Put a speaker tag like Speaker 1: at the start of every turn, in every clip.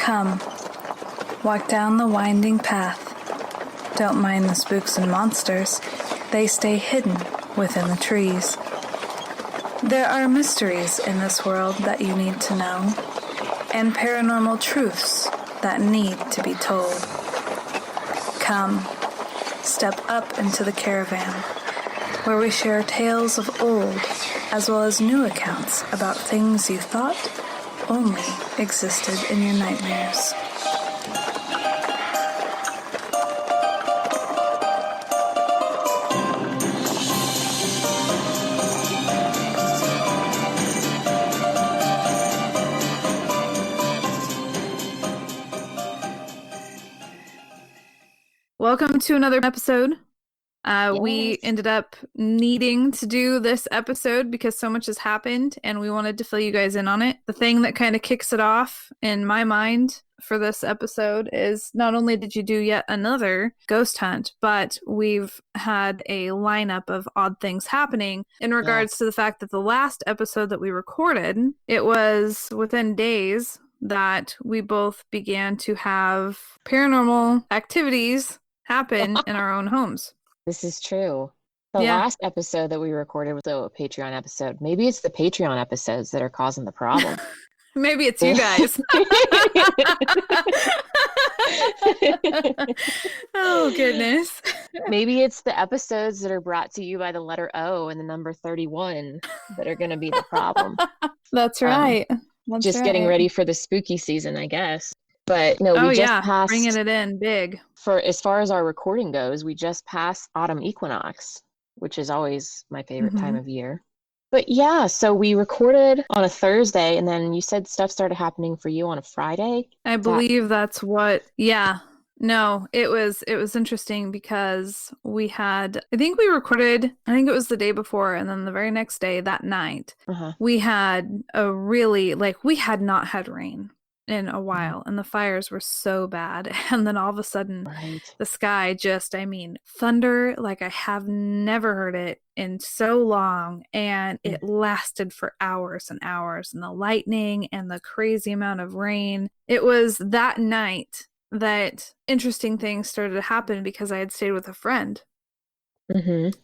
Speaker 1: Come, walk down the winding path. Don't mind the spooks and monsters. They stay hidden within the trees. There are mysteries in this world that you need to know, and paranormal truths that need to be told. Come, step up into the caravan, where we share tales of old, as well as new accounts about things you thought only existed in your nightmares. Welcome to another episode. We ended up needing to do this episode because so much has happened and we wanted to fill you guys in on it. The thing that kind of kicks it off in my mind for this episode is not only did you do yet another ghost hunt, but we've had a lineup of odd things happening in regards to the fact that the last episode that we recorded, it was within days that we both began to have paranormal activities happen in our own homes.
Speaker 2: This is true. The last episode that we recorded was a Patreon episode. Maybe it's the Patreon episodes that are causing the problem.
Speaker 1: Maybe it's you guys. Oh, goodness.
Speaker 2: Maybe it's the episodes that are brought to you by the letter O and the number 31 that are going to be the problem.
Speaker 1: That's right.
Speaker 2: Getting ready for the spooky season, I guess. But no, we just passed,
Speaker 1: bringing it in big.
Speaker 2: For as far as our recording goes, we just passed autumn equinox, which is always my favorite time of year. But yeah, so we recorded on a Thursday, and then you said stuff started happening for you on a Friday.
Speaker 1: I believe that's what. Yeah. No, it was interesting because we had, I think it was the day before, and then the very next day, that night, we had we had not had rain in a while, and the fires were so bad, and then all of a sudden the sky just, thunder like I have never heard it in so long, and it lasted for hours and hours, and the lightning and the crazy amount of rain. It was that night that interesting things started to happen because I had stayed with a friend,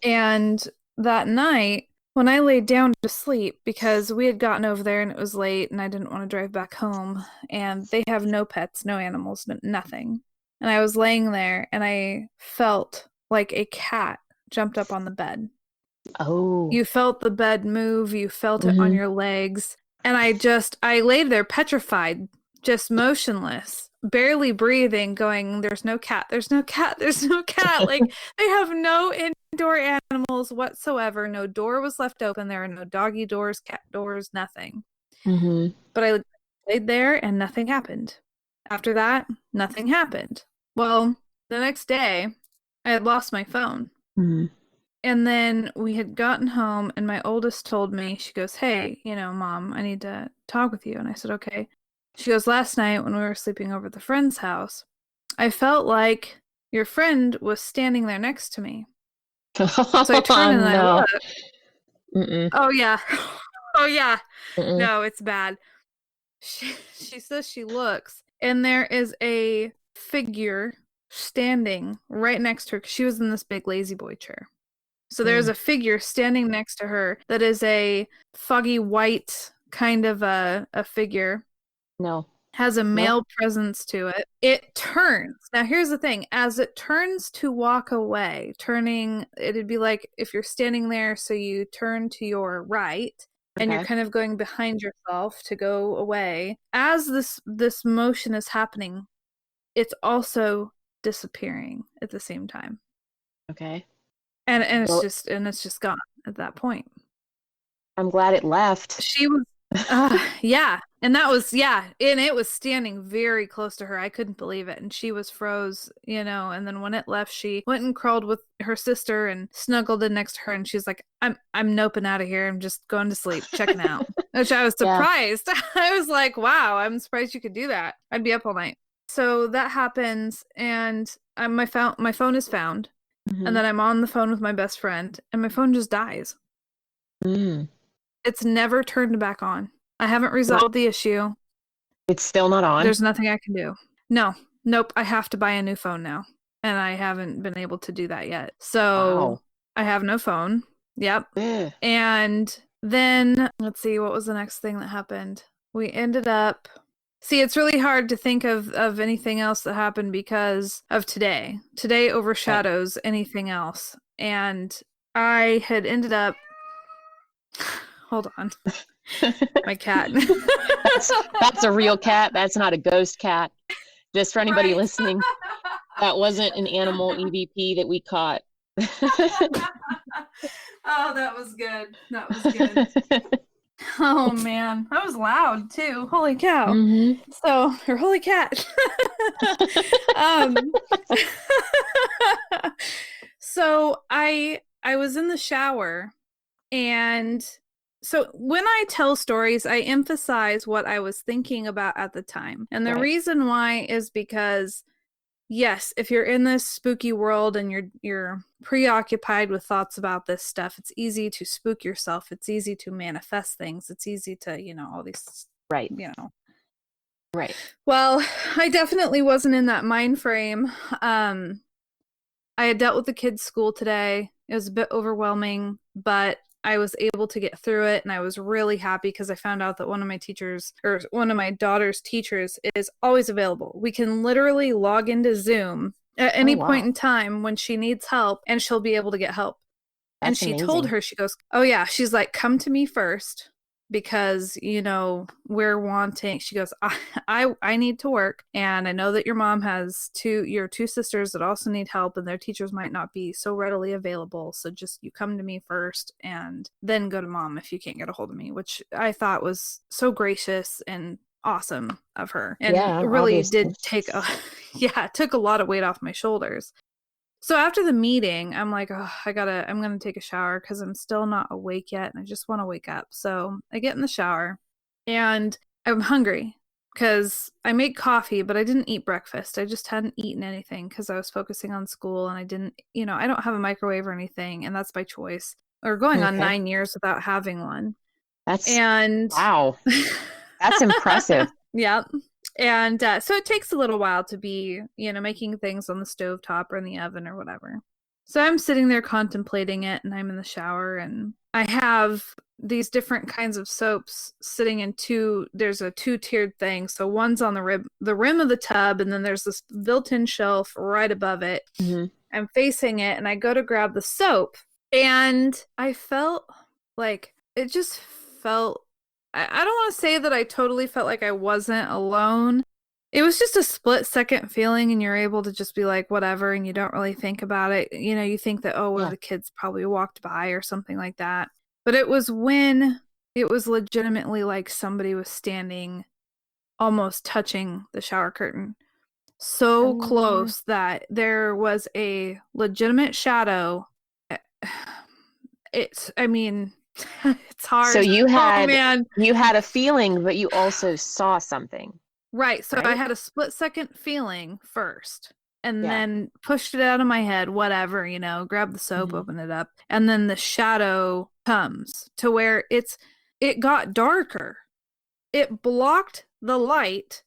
Speaker 1: and that night when I laid down to sleep, because we had gotten over there and it was late and I didn't want to drive back home, and they have no pets, no animals, nothing. And I was laying there and I felt like a cat jumped up on the bed.
Speaker 2: Oh.
Speaker 1: You felt the bed move, you felt it on your legs. And I laid there petrified, just motionless, barely breathing, going, there's no cat, there's no cat, there's no cat. Like, they have no indoor animals whatsoever. No door was left open. There are no doggy doors, cat doors, nothing. But I laid there and nothing happened. After that, nothing happened. Well, the next day, I had lost my phone. And then we had gotten home, and my oldest told me, she goes, hey, Mom, I need to talk with you. And I said, okay. She goes, last night when we were sleeping over at the friend's house, I felt like your friend was standing there next to me. So I turned and I looked. Oh, yeah. Oh, yeah. No, it's bad. She says she looks, and there is a figure standing right next to her, because she was in this big lazy boy chair. So there's a figure standing next to her that is a foggy white kind of a figure.
Speaker 2: No.
Speaker 1: Has a male presence to it. It turns. Now, here's the thing. As it turns to walk away, it'd be like if you're standing there, so you turn to your right, and you're kind of going behind yourself to go away. As this motion is happening, it's also disappearing at the same time.
Speaker 2: Okay.
Speaker 1: And it's just gone at that point.
Speaker 2: I'm glad it left.
Speaker 1: She was and that was and it was standing very close to her. I couldn't believe it, and she was froze, and then when it left, she went and crawled with her sister and snuggled in next to her, and she's like, I'm noping out of here, I'm just going to sleep, checking out. Which I was surprised. I was like, wow, I'm surprised you could do that. I'd be up all night. So that happens, and my phone is found, and then I'm on the phone with my best friend, and my phone just dies. It's never turned back on. I haven't resolved the issue.
Speaker 2: It's still not on?
Speaker 1: There's nothing I can do. No, nope. I have to buy a new phone now. And I haven't been able to do that yet. So
Speaker 2: Wow.
Speaker 1: I have no phone. Yep.
Speaker 2: Ugh.
Speaker 1: And then let's see, what was the next thing that happened? We ended up. See, it's really hard to think of anything else that happened because of today. Today
Speaker 2: Right.
Speaker 1: overshadows anything else. And I had ended up. Hold on. My cat.
Speaker 2: That's a real cat. That's not a ghost cat. Just for anybody
Speaker 1: Right.
Speaker 2: listening, that wasn't an animal EVP that we caught.
Speaker 1: Oh, that was good. That was good. Oh man, that was loud too. Holy cow.
Speaker 2: Mm-hmm.
Speaker 1: So, or holy cat. um so I was in the shower, and so when I tell stories, I emphasize what I was thinking about at the time. And the
Speaker 2: Right.
Speaker 1: reason why is because yes, if you're in this spooky world and you're preoccupied with thoughts about this stuff, it's easy to spook yourself. It's easy to manifest things. It's easy to, all these,
Speaker 2: Right.
Speaker 1: you know.
Speaker 2: Right.
Speaker 1: Well, I definitely wasn't in that mind frame. I had dealt with the kids' school today. It was a bit overwhelming, but I was able to get through it, and I was really happy because I found out that one of my teachers, or one of my daughter's teachers, is always available. We can literally log into Zoom at
Speaker 2: Oh,
Speaker 1: any point
Speaker 2: wow.
Speaker 1: in time when she needs help, and she'll be able to get help. And
Speaker 2: That's
Speaker 1: she told
Speaker 2: amazing.
Speaker 1: her, she goes, "Oh yeah," she's like, "Come to me first because we're wanting." She goes, I need to work, and I know that your mom has your two sisters that also need help, and their teachers might not be so readily available, so just you come to me first and then go to mom if you can't get a hold of me," which I thought was so gracious and awesome of her, and
Speaker 2: Yeah,
Speaker 1: really
Speaker 2: obviously.
Speaker 1: did take a yeah, it took a lot of weight off my shoulders. So after the meeting, I'm like, oh, I'm gonna take a shower because I'm still not awake yet and I just want to wake up. So I get in the shower and I'm hungry because I made coffee, but I didn't eat breakfast. I just hadn't eaten anything because I was focusing on school, and I didn't, I don't have a microwave or anything, and that's by choice. Or going on
Speaker 2: Okay.
Speaker 1: 9 years without having one.
Speaker 2: That's,
Speaker 1: And
Speaker 2: wow. That's impressive.
Speaker 1: yeah. And so it takes a little while to be, making things on the stovetop or in the oven or whatever. So I'm sitting there contemplating it, and I'm in the shower, and I have these different kinds of soaps sitting in there's a two-tiered thing. So one's on the rim of the tub, and then there's this built-in shelf right above it.
Speaker 2: Mm-hmm.
Speaker 1: I'm facing it, and I go to grab the soap, and I felt like it just felt I don't want to say that I totally felt like I wasn't alone. It was just a split second feeling, and you're able to just be like, whatever, and you don't really think about it. You think that, oh, one of
Speaker 2: Yeah.
Speaker 1: the kids probably walked by or something like that. But it was when it was legitimately like somebody was standing almost touching the shower curtain. So
Speaker 2: Um,
Speaker 1: close that there was a legitimate shadow. I mean, it's
Speaker 2: so
Speaker 1: hard.
Speaker 2: you
Speaker 1: Oh
Speaker 2: had
Speaker 1: man.
Speaker 2: you had a feeling, but you also saw something,
Speaker 1: Right. So I
Speaker 2: right?
Speaker 1: had a split second feeling first, and
Speaker 2: Yeah.
Speaker 1: then pushed it out of my head, whatever, grab the soap,
Speaker 2: Mm-hmm.
Speaker 1: open it up. And then the shadow comes to where it got darker. It blocked the light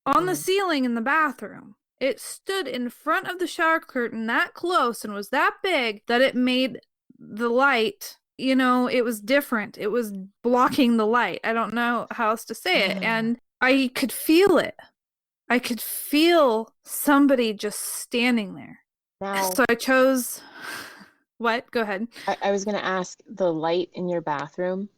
Speaker 1: on the
Speaker 2: Mm.
Speaker 1: ceiling in the bathroom. It stood in front of the shower curtain that close and was that big that it made the light, it was different. It was blocking the light. I don't know how else to say it. And I could feel it. I could feel somebody just standing there.
Speaker 2: Now,
Speaker 1: So I chose. What? Go ahead.
Speaker 2: I was going to ask, the light in your bathroom,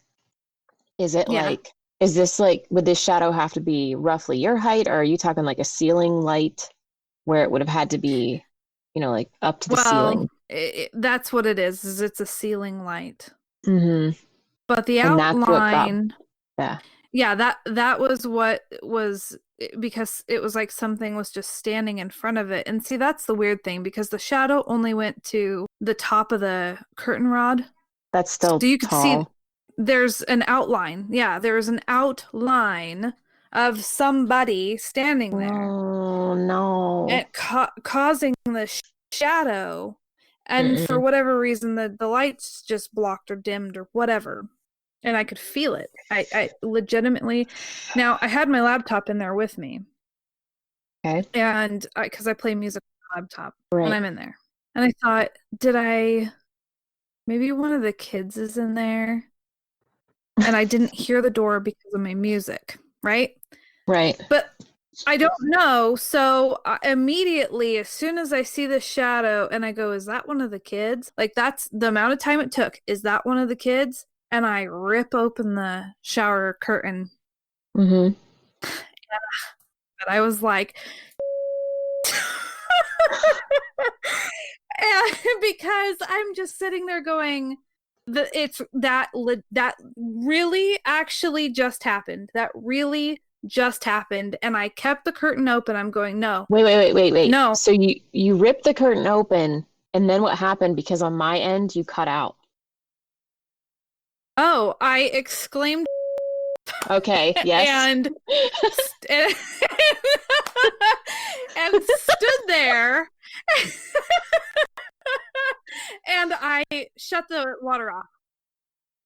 Speaker 2: is it
Speaker 1: Yeah.
Speaker 2: like, is this like, would this shadow have to be roughly your height, or are you talking like a ceiling light where it would have had to be, like up to the
Speaker 1: Well,
Speaker 2: ceiling?
Speaker 1: that's what it is it's a ceiling light.
Speaker 2: Mm-hmm.
Speaker 1: But the
Speaker 2: And that's what got,
Speaker 1: outline,
Speaker 2: yeah.
Speaker 1: yeah, that was what was, because it was like something was just standing in front of it. And see, that's the weird thing, because the shadow only went to the top of the curtain rod.
Speaker 2: That's
Speaker 1: So
Speaker 2: still
Speaker 1: you could see
Speaker 2: tall.
Speaker 1: there's an outline. Yeah, there's an outline of somebody standing there,
Speaker 2: Oh, no.
Speaker 1: and causing the shadow. And for
Speaker 2: Mm-mm.
Speaker 1: whatever reason, the lights just blocked or dimmed or whatever. and I could feel it. I legitimately, now I had my laptop in there with me,
Speaker 2: Okay.
Speaker 1: and because I play music on my laptop when
Speaker 2: Right.
Speaker 1: I'm in there, and I thought, maybe one of the kids is in there, and I didn't hear the door because of my music, right?
Speaker 2: Right.
Speaker 1: But I don't know. So immediately, as soon as I see the shadow and I go, is that one of the kids? Like, that's the amount of time it took. Is that one of the kids? And I rip open the shower curtain.
Speaker 2: Mm-hmm.
Speaker 1: And I was like, and because I'm just sitting there going, it's that really actually just happened. That really just happened. And I kept the curtain open. I'm going, no,
Speaker 2: Wait.
Speaker 1: no.
Speaker 2: So you ripped the curtain open, and then what happened? Because on my end, you cut out.
Speaker 1: Oh, I exclaimed
Speaker 2: Okay. Yes.
Speaker 1: and st- and stood there and I shut the water off.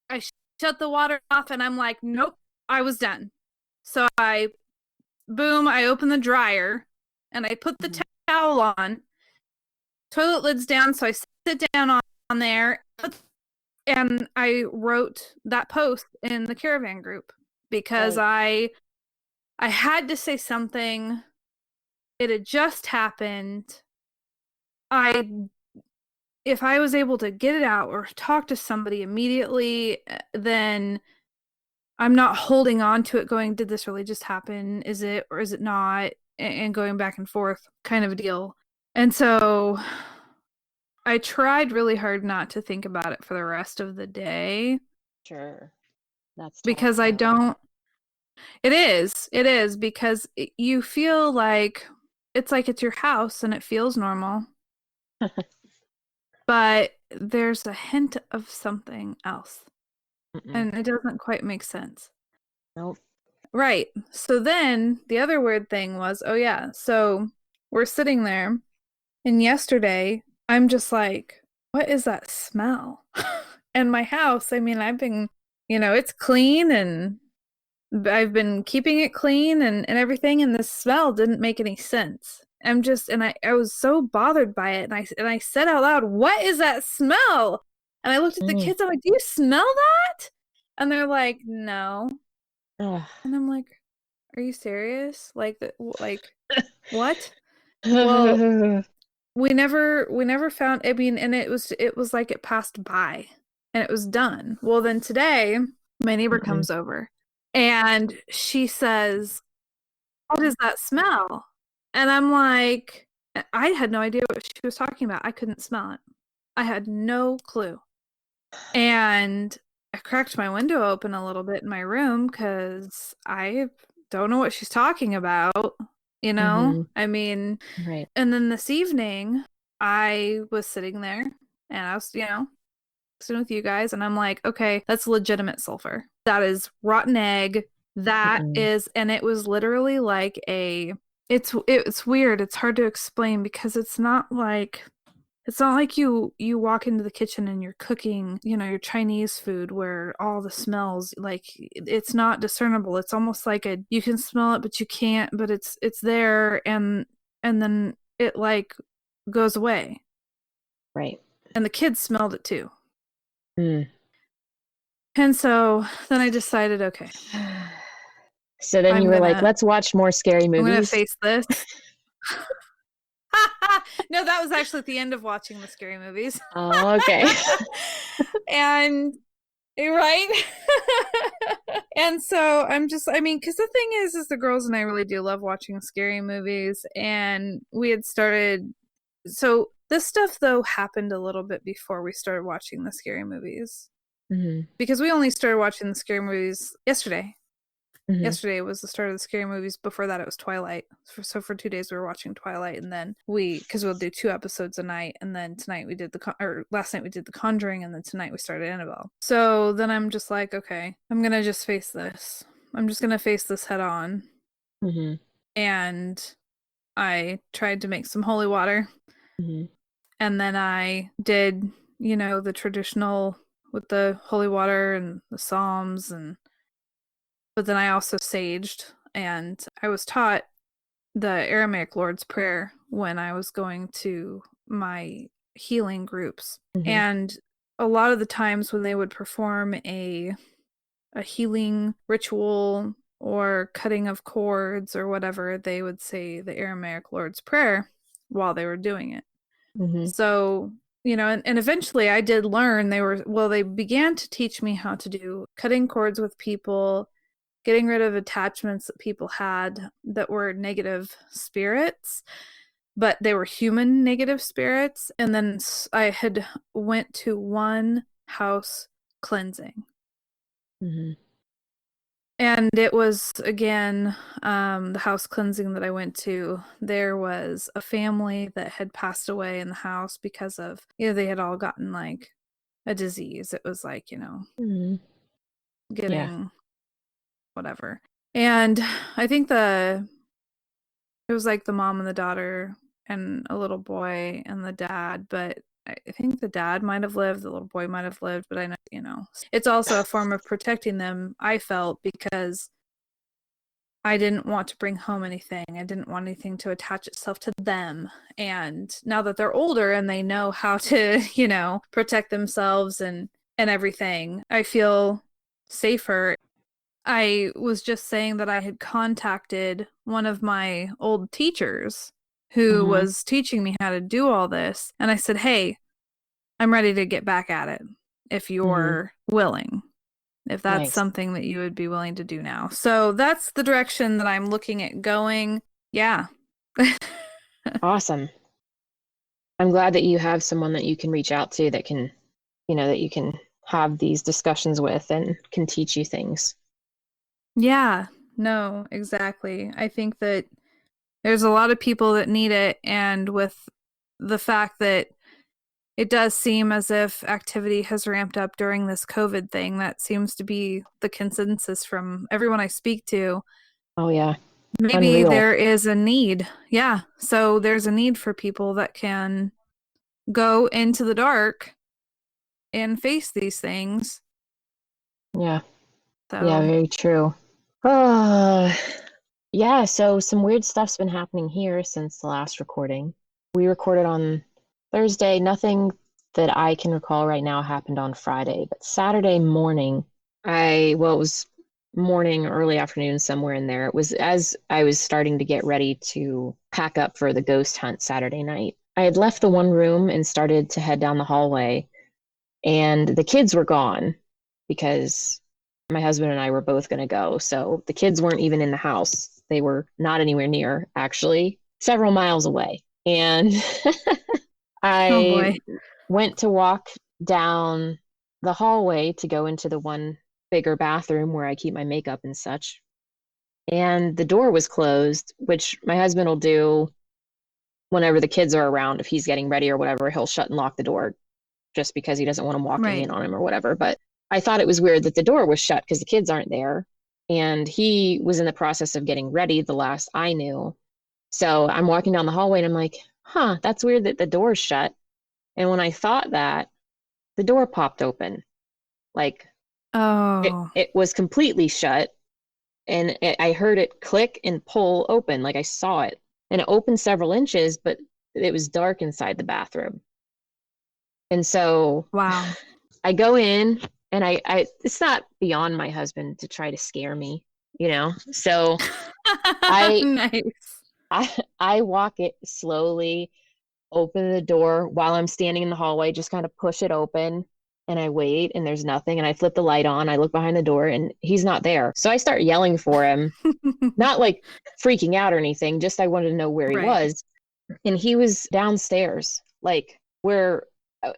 Speaker 1: I shut the water off and I'm like, nope, I was done. So I opened the dryer and I put the towel on, toilet lids down, so I sit down on there and I wrote that post in the Caravan group because
Speaker 2: Right.
Speaker 1: I had to say something. It had just happened. I if I was able to get it out or talk to somebody immediately, then I'm not holding on to it going, did this really just happen? Is it or is it not? And going back and forth kind of a deal. And so I tried really hard not to think about it for the rest of the day
Speaker 2: Sure. That's tough
Speaker 1: because I
Speaker 2: though.
Speaker 1: don't, it is because you feel like it's your house and it feels normal, but there's a hint of something else
Speaker 2: Mm-mm.
Speaker 1: and it doesn't quite make sense.
Speaker 2: Nope.
Speaker 1: Right. So then the other weird thing was, oh yeah, so we're sitting there and yesterday I'm just like, what is that smell? And my house, I mean, it's clean and I've been keeping it clean and everything, and the smell didn't make any sense. I was so bothered by it, and I said out loud, "What is that smell?" And I looked at the
Speaker 2: Mm.
Speaker 1: kids. I'm like, "Do you smell that?" And they're like, "No."
Speaker 2: Ugh.
Speaker 1: And I'm like, "Are you serious? Like what?" Well, we never found. I mean, and it was like it passed by, and it was done. Well, then today, my neighbor
Speaker 2: Mm-mm.
Speaker 1: comes over, and she says, what is that smell? And I'm like, I had no idea what she was talking about. I couldn't smell it. I had no clue. And I cracked my window open a little bit in my room because I don't know what she's talking about, you know?
Speaker 2: Mm-hmm.
Speaker 1: I mean,
Speaker 2: Right.
Speaker 1: and then this evening, I was sitting there and I was, sitting with you guys, and I'm like, okay, that's legitimate sulfur. That is rotten egg. That
Speaker 2: Mm-mm.
Speaker 1: is, and it was literally like it's weird. It's hard to explain because it's not like you walk into the kitchen and you're cooking, your Chinese food where all the smells like it's not discernible. It's almost like you can smell it but you can't, but it's there and then it like goes away.
Speaker 2: Right.
Speaker 1: And the kids smelled it too.
Speaker 2: Mm.
Speaker 1: And so then I decided, okay,
Speaker 2: So then you
Speaker 1: I'm
Speaker 2: were like,
Speaker 1: gonna
Speaker 2: let's watch more scary
Speaker 1: I'm gonna
Speaker 2: movies.
Speaker 1: face this. No, that was actually at the end of watching the scary movies.
Speaker 2: Oh, okay.
Speaker 1: And right. And so I mean, because the thing is the girls and I really do love watching scary movies, and we had started. So this stuff though happened a little bit before we started watching the scary movies
Speaker 2: Mm-hmm.
Speaker 1: because we only started watching the scary movies yesterday.
Speaker 2: Mm-hmm.
Speaker 1: Yesterday was the start of the scary movies. Before that, it was Twilight. So for 2 days, we were watching Twilight, and then because we'll do 2 episodes a night, and then tonight we did or last night we did The Conjuring, and then tonight we started Annabelle. So then I'm just like, okay, I'm gonna just face this. I'm just gonna face this head on,
Speaker 2: Mm-hmm.
Speaker 1: and I tried to make some holy water,
Speaker 2: Mm-hmm.
Speaker 1: and then I did, the traditional with the holy water and the psalms, and but then I also saged, and I was taught the Aramaic Lord's Prayer when I was going to my healing groups.
Speaker 2: Mm-hmm.
Speaker 1: And a lot of the times when they would perform a healing ritual or cutting of cords or whatever, they would say the Aramaic Lord's Prayer while they were doing it.
Speaker 2: Mm-hmm.
Speaker 1: So, and eventually I did learn. They began to teach me how to do cutting cords with people, getting rid of attachments that people had that were negative spirits, but they were human negative spirits. And then I had went to one house cleansing.
Speaker 2: Mm-hmm.
Speaker 1: And it was, again, the house cleansing that I went to. There was a family that had passed away in the house because of, they had all gotten like a disease. It was like,
Speaker 2: Mm-hmm.
Speaker 1: getting whatever. And I think it was like the mom and the daughter and a little boy and the dad, but I think the dad might have lived, the little boy might have lived, but I know, it's also a form of protecting them, I felt, because I didn't want to bring home anything. I didn't want anything to attach itself to them. And now that they're older and they know how to, protect themselves and everything, I feel safer. I was just saying that I had contacted one of my old teachers who
Speaker 2: Mm-hmm.
Speaker 1: was teaching me how to do all this. And I said, hey, I'm ready to get back at it if
Speaker 2: Mm-hmm.
Speaker 1: you're willing, if that's
Speaker 2: Nice.
Speaker 1: something that you would be willing to do now. So that's the direction that I'm looking at going. Yeah.
Speaker 2: Awesome. I'm glad that you have someone that you can reach out to that can, that you can have these discussions with and can teach you things.
Speaker 1: Yeah. No, exactly. I think that there's a lot of people that need it. And with the fact that it does seem as if activity has ramped up during this COVID thing, that seems to be the consensus from everyone I speak to.
Speaker 2: Oh, yeah.
Speaker 1: Maybe
Speaker 2: Unreal.
Speaker 1: there is a need. Yeah. So there's a need for people that can go into the dark and face these things.
Speaker 2: Yeah. Yeah,
Speaker 1: So,
Speaker 2: very true. Uh, yeah, so some weird stuff's been happening here since the last recording. We recorded on Thursday. Nothing that I can recall right now happened on Friday, but Saturday morning, it was morning, early afternoon, somewhere in there. It was as I was starting to get ready to pack up for the ghost hunt Saturday night. I had left the one room and started to head down the hallway, and the kids were gone because my husband and I were both going to go. So the kids weren't even in the house. They were not anywhere near, actually, several miles away. And
Speaker 1: oh
Speaker 2: I
Speaker 1: boy.
Speaker 2: went to walk down the hallway to go into the one bigger bathroom where I keep my makeup and such. And the door was closed, which my husband will do whenever the kids are around. If he's getting ready or whatever, he'll shut and lock the door just because he doesn't want them walking
Speaker 1: Right.
Speaker 2: in on him or whatever. But I thought it was weird that the door was shut because the kids aren't there. And he was in the process of getting ready the last I knew. So I'm walking down the hallway and I'm like, that's weird that the door's shut. And when I thought that, the door popped open. Like
Speaker 1: Oh,
Speaker 2: it was completely shut. And I heard it click and pull open. Like I saw it. And it opened several inches, but it was dark inside the bathroom. And so
Speaker 1: wow.
Speaker 2: I go in and I it's not beyond my husband to try to scare me, So I
Speaker 1: Nice.
Speaker 2: I I walk it slowly, open the door while I'm standing in the hallway, just kind of push it open and I wait and there's nothing and I flip the light on, I look behind the door and he's not there. So I start yelling for him, not like freaking out or anything, just I wanted to know where he
Speaker 1: Right.
Speaker 2: was. And he was downstairs, like where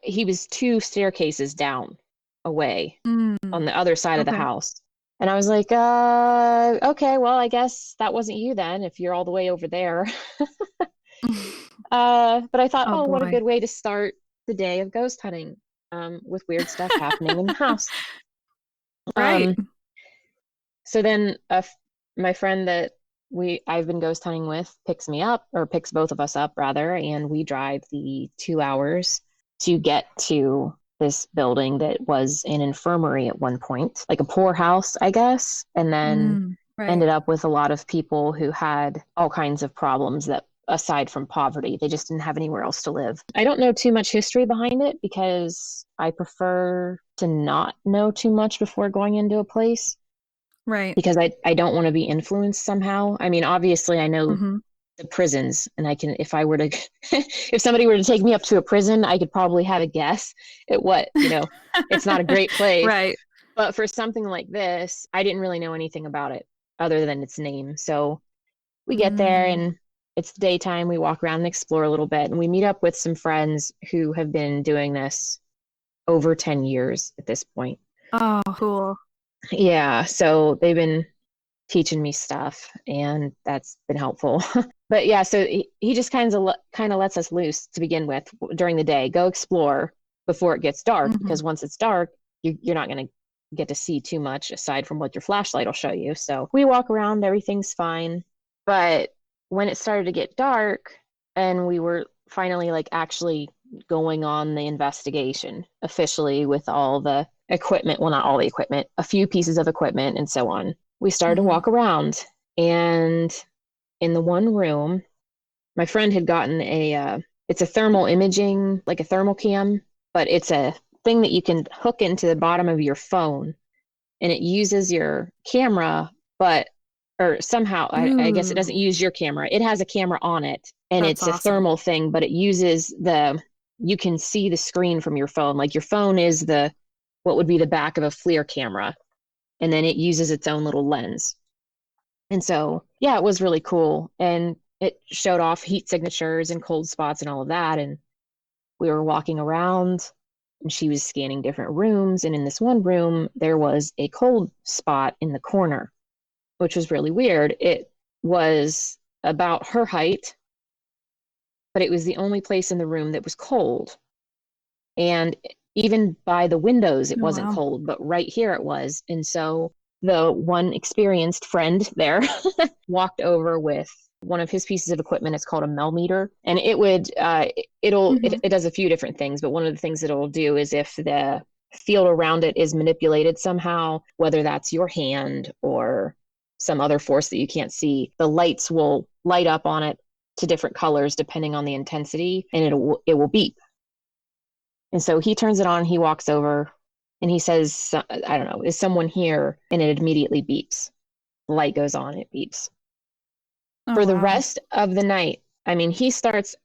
Speaker 2: he was two staircases down away
Speaker 1: Mm,
Speaker 2: on the other side of the
Speaker 1: okay.
Speaker 2: house. And I was like, okay, well, I guess that wasn't you then, if you're all the way over there. But I thought,
Speaker 1: Oh
Speaker 2: oh, what a
Speaker 1: boy.
Speaker 2: good way to start the day of ghost hunting, with weird stuff happening in the house.
Speaker 1: Right.
Speaker 2: Um, so then my friend that I've been ghost hunting with picks me up, or picks both of us up rather, and we drive the 2 hours to get to this building that was an infirmary at one point, like a poorhouse, I guess, and then
Speaker 1: Right.
Speaker 2: ended up with a lot of people who had all kinds of problems that aside from poverty, they just didn't have anywhere else to live. I don't know too much history behind it because I prefer to not know too much before going into a place.
Speaker 1: Right.
Speaker 2: Because I don't want to be influenced somehow. I mean, obviously I know the prisons, and I can, if I were to if somebody were to take me up to a prison, I could probably have a guess at what, it's not a great place.
Speaker 1: Right.
Speaker 2: But for something like this, I didn't really know anything about it other than its name. So we get there and it's daytime. We walk around and explore a little bit, and we meet up with some friends who have been doing this over 10 years at this point.
Speaker 1: Oh, cool.
Speaker 2: Yeah, so they've been teaching me stuff, and that's been helpful. But yeah, so he just kind of lets us loose to begin with during the day. Go explore before it gets dark, because once it's dark, you're not going to get to see too much aside from what your flashlight will show you. So we walk around, everything's fine. But when it started to get dark and we were finally like actually going on the investigation officially with all the equipment, well, not all the equipment, a few pieces of equipment and so on, we started to walk around. And in the one room, my friend had gotten it's a thermal imaging, like a thermal cam, but it's a thing that you can hook into the bottom of your phone, and it uses your camera, or somehow, I guess it doesn't use your camera. It has a camera on it, and
Speaker 1: That's
Speaker 2: it's a thermal thing, but it uses you can see the screen from your phone. Like your phone is what would be the back of a FLIR camera, and then it uses its own little lens. And so, yeah, it was really cool. And it showed off heat signatures and cold spots and all of that. And we were walking around, and she was scanning different rooms. And in this one room, there was a cold spot in the corner, which was really weird. It was about her height, but it was the only place in the room that was cold. And even by the windows, it wasn't cold, but right here it was. And so the one experienced friend there walked over with one of his pieces of equipment. It's called a melmeter, and it does a few different things, but one of the things that it'll do is if the field around it is manipulated somehow, whether that's your hand or some other force that you can't see, the lights will light up on it to different colors depending on the intensity, and it will beep. And so he turns it on, he walks over, and he says, I don't know, is someone here? And it immediately beeps. The light goes on, it beeps. For the rest of the night, I mean, he starts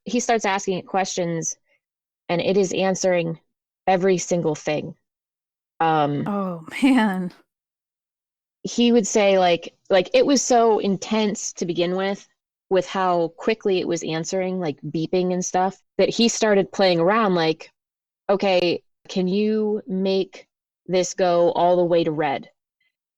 Speaker 2: asking it questions, and it is answering every single thing.
Speaker 1: Oh man.
Speaker 2: He would say like it was so intense to begin with how quickly it was answering, like beeping and stuff, that he started playing around like, okay, can you make this go all the way to red?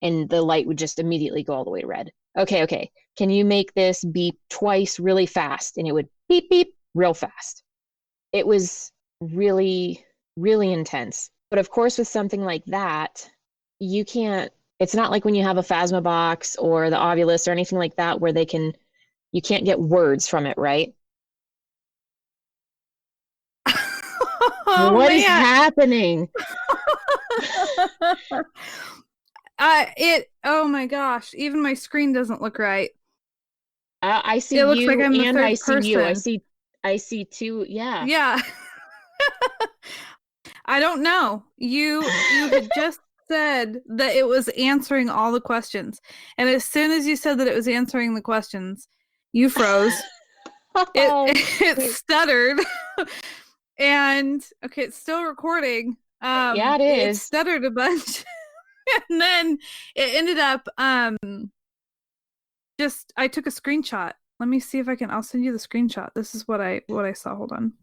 Speaker 2: And the light would just immediately go all the way to red. Okay. Can you make this beep twice really fast? And it would beep, beep real fast. It was really, really intense. But of course, with something like that, it's not like when you have a Phasma box or the Ovilus or anything like that where you can't get words from it, right? What is happening?
Speaker 1: Oh my gosh, even my screen doesn't look right.
Speaker 2: I see
Speaker 1: it looks
Speaker 2: you,
Speaker 1: like I'm the
Speaker 2: and
Speaker 1: third
Speaker 2: I see
Speaker 1: person.
Speaker 2: you. I see two. Yeah.
Speaker 1: Yeah. I don't know. You had just said that it was answering all the questions. And as soon as you said that it was answering the questions, you froze. It stuttered. And okay, it's still recording.
Speaker 2: Yeah, it
Speaker 1: It
Speaker 2: is.
Speaker 1: stuttered a bunch. And then it ended up I took a screenshot. Let me see if I'll send you the screenshot. This is what I saw. Hold on.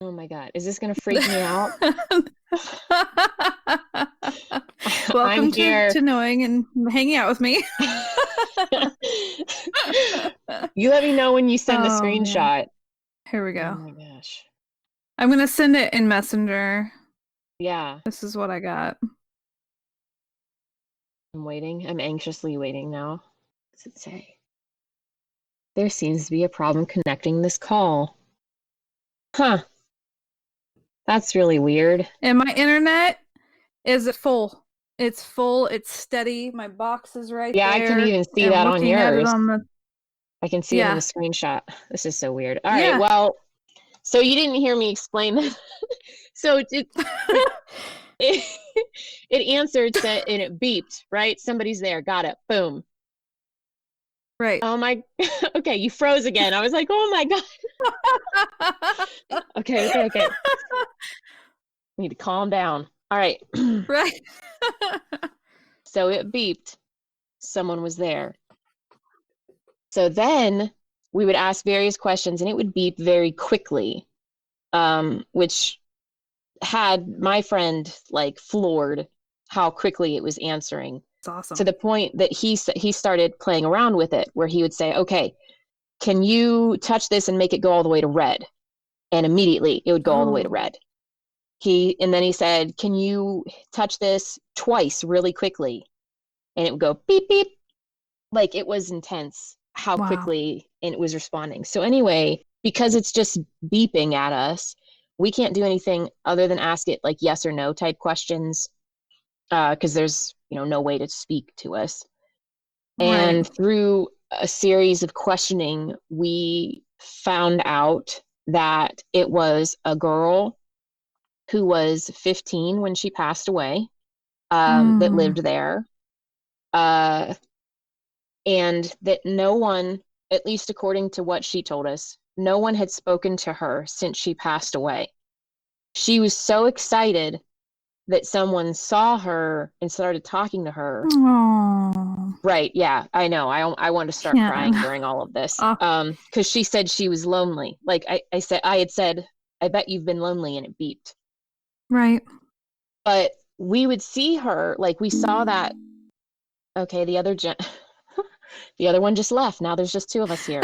Speaker 2: Oh my God. Is this going to freak me out?
Speaker 1: Welcome to knowing and hanging out with me.
Speaker 2: You let me know when you send the screenshot.
Speaker 1: Man. Here we go.
Speaker 2: Oh my gosh.
Speaker 1: I'm going to send it in Messenger.
Speaker 2: Yeah.
Speaker 1: This is what I got.
Speaker 2: I'm waiting. I'm anxiously waiting now. What does it say? There seems to be a problem connecting this call. Huh. That's really weird.
Speaker 1: And my internet is full. It's full. It's steady. My box is right
Speaker 2: Yeah, I can
Speaker 1: there.
Speaker 2: even see
Speaker 1: I'm
Speaker 2: that on
Speaker 1: looking at it
Speaker 2: yours.
Speaker 1: on the,
Speaker 2: I can see it in the
Speaker 1: yeah.
Speaker 2: screenshot. This is so weird. All right,
Speaker 1: Yeah.
Speaker 2: well, so you didn't hear me explain this. So it it, it answered said and it beeped, right? Somebody's there. Got it. Boom.
Speaker 1: Right.
Speaker 2: Oh my okay, you froze again. I was like, "Oh my God." Okay. Need to calm down. All right.
Speaker 1: Right.
Speaker 2: So it beeped. Someone was there. So then we would ask various questions and it would beep very quickly, which had my friend like floored how quickly it was answering,
Speaker 1: It's
Speaker 2: to
Speaker 1: awesome.
Speaker 2: the point that he started playing around with it, where he would say, okay, can you touch this and make it go all the way to red? And immediately it would go all the way to
Speaker 1: Oh,
Speaker 2: red. And then he said, can you touch this twice really quickly? And it would go beep, beep. Like, it was intense how
Speaker 1: wow.
Speaker 2: quickly it was responding. So anyway, because it's just beeping at us, we can't do anything other than ask it like yes or no type questions, because there's no way to speak to us.
Speaker 1: Right.
Speaker 2: And through a series of questioning, we found out that it was a girl who was 15 when she passed away, that
Speaker 1: Mm.
Speaker 2: lived there. Uh, and that no one, at least according to what she told us, no one had spoken to her since she passed away. She was so excited that someone saw her and started talking to her.
Speaker 1: Oh,
Speaker 2: Right, yeah, I know. I wanted to start
Speaker 1: Ken.
Speaker 2: crying during all of this.
Speaker 1: Oh,
Speaker 2: Because she said she was lonely. Like I had said, I bet you've been lonely, and it beeped.
Speaker 1: right.
Speaker 2: But we would see her, like we saw that, okay, the other one just left. Now there's just two of us here.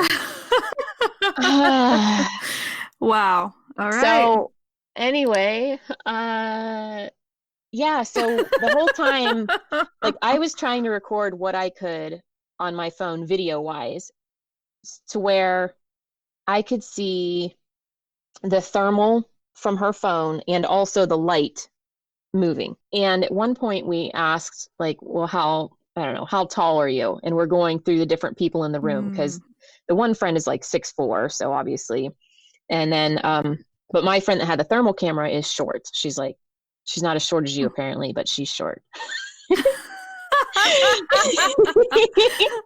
Speaker 1: Wow. All right.
Speaker 2: So anyway, yeah, so the whole time, like I was trying to record what I could on my phone video wise, to where I could see the thermal from her phone and also the light moving. And at one point we asked, like, well, I don't know, how tall are you? And we're going through the different people in the room,
Speaker 1: Hmm.
Speaker 2: because the one friend is like 6'4", so obviously. And then, but my friend that had the thermal camera is short. She's not as short as you apparently, but she's short.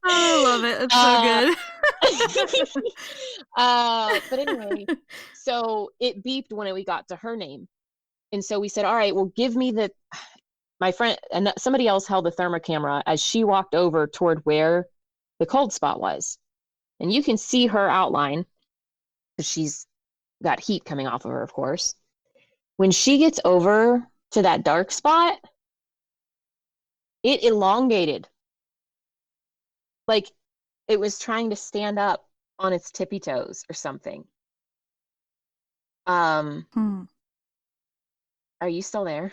Speaker 1: I love it. It's so
Speaker 2: uh,
Speaker 1: good.
Speaker 2: but anyway, so it beeped when we got to her name. And so we said, all right, well, give me my friend, and somebody else held the thermal camera as she walked over toward where the cold spot was. And you can see her outline because she's got heat coming off of her, of course. When she gets over to that dark spot, it elongated, like it was trying to stand up on its tippy toes or something.
Speaker 1: Hmm.
Speaker 2: Are you still there?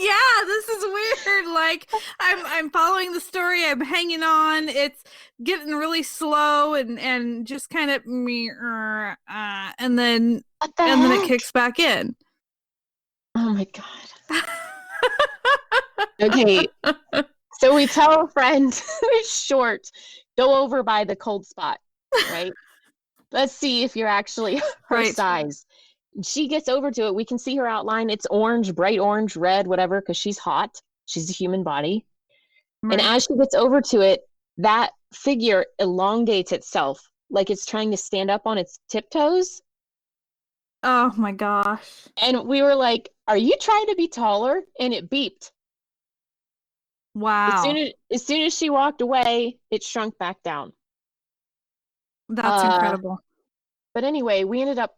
Speaker 1: Yeah, this is weird. Like I'm following the story. I'm hanging on. It's getting really slow and just kind of me
Speaker 2: What the
Speaker 1: and then it
Speaker 2: heck?
Speaker 1: kicks back in.
Speaker 2: Oh my God. Okay, so we tell a friend who's short, go over by the cold spot, right? Let's see if you're actually her
Speaker 1: Right.
Speaker 2: size. She gets over to it. We can see her outline. It's orange, bright orange, red, whatever, because she's hot. She's a human body. And
Speaker 1: Right.
Speaker 2: as she gets over to it, that figure elongates itself like it's trying to stand up on its tiptoes.
Speaker 1: Oh my gosh.
Speaker 2: And we were like, are you trying to be taller? And it beeped.
Speaker 1: Wow.
Speaker 2: As soon as she walked away, it shrunk back down.
Speaker 1: That's
Speaker 2: Uh,
Speaker 1: incredible.
Speaker 2: but anyway, we ended up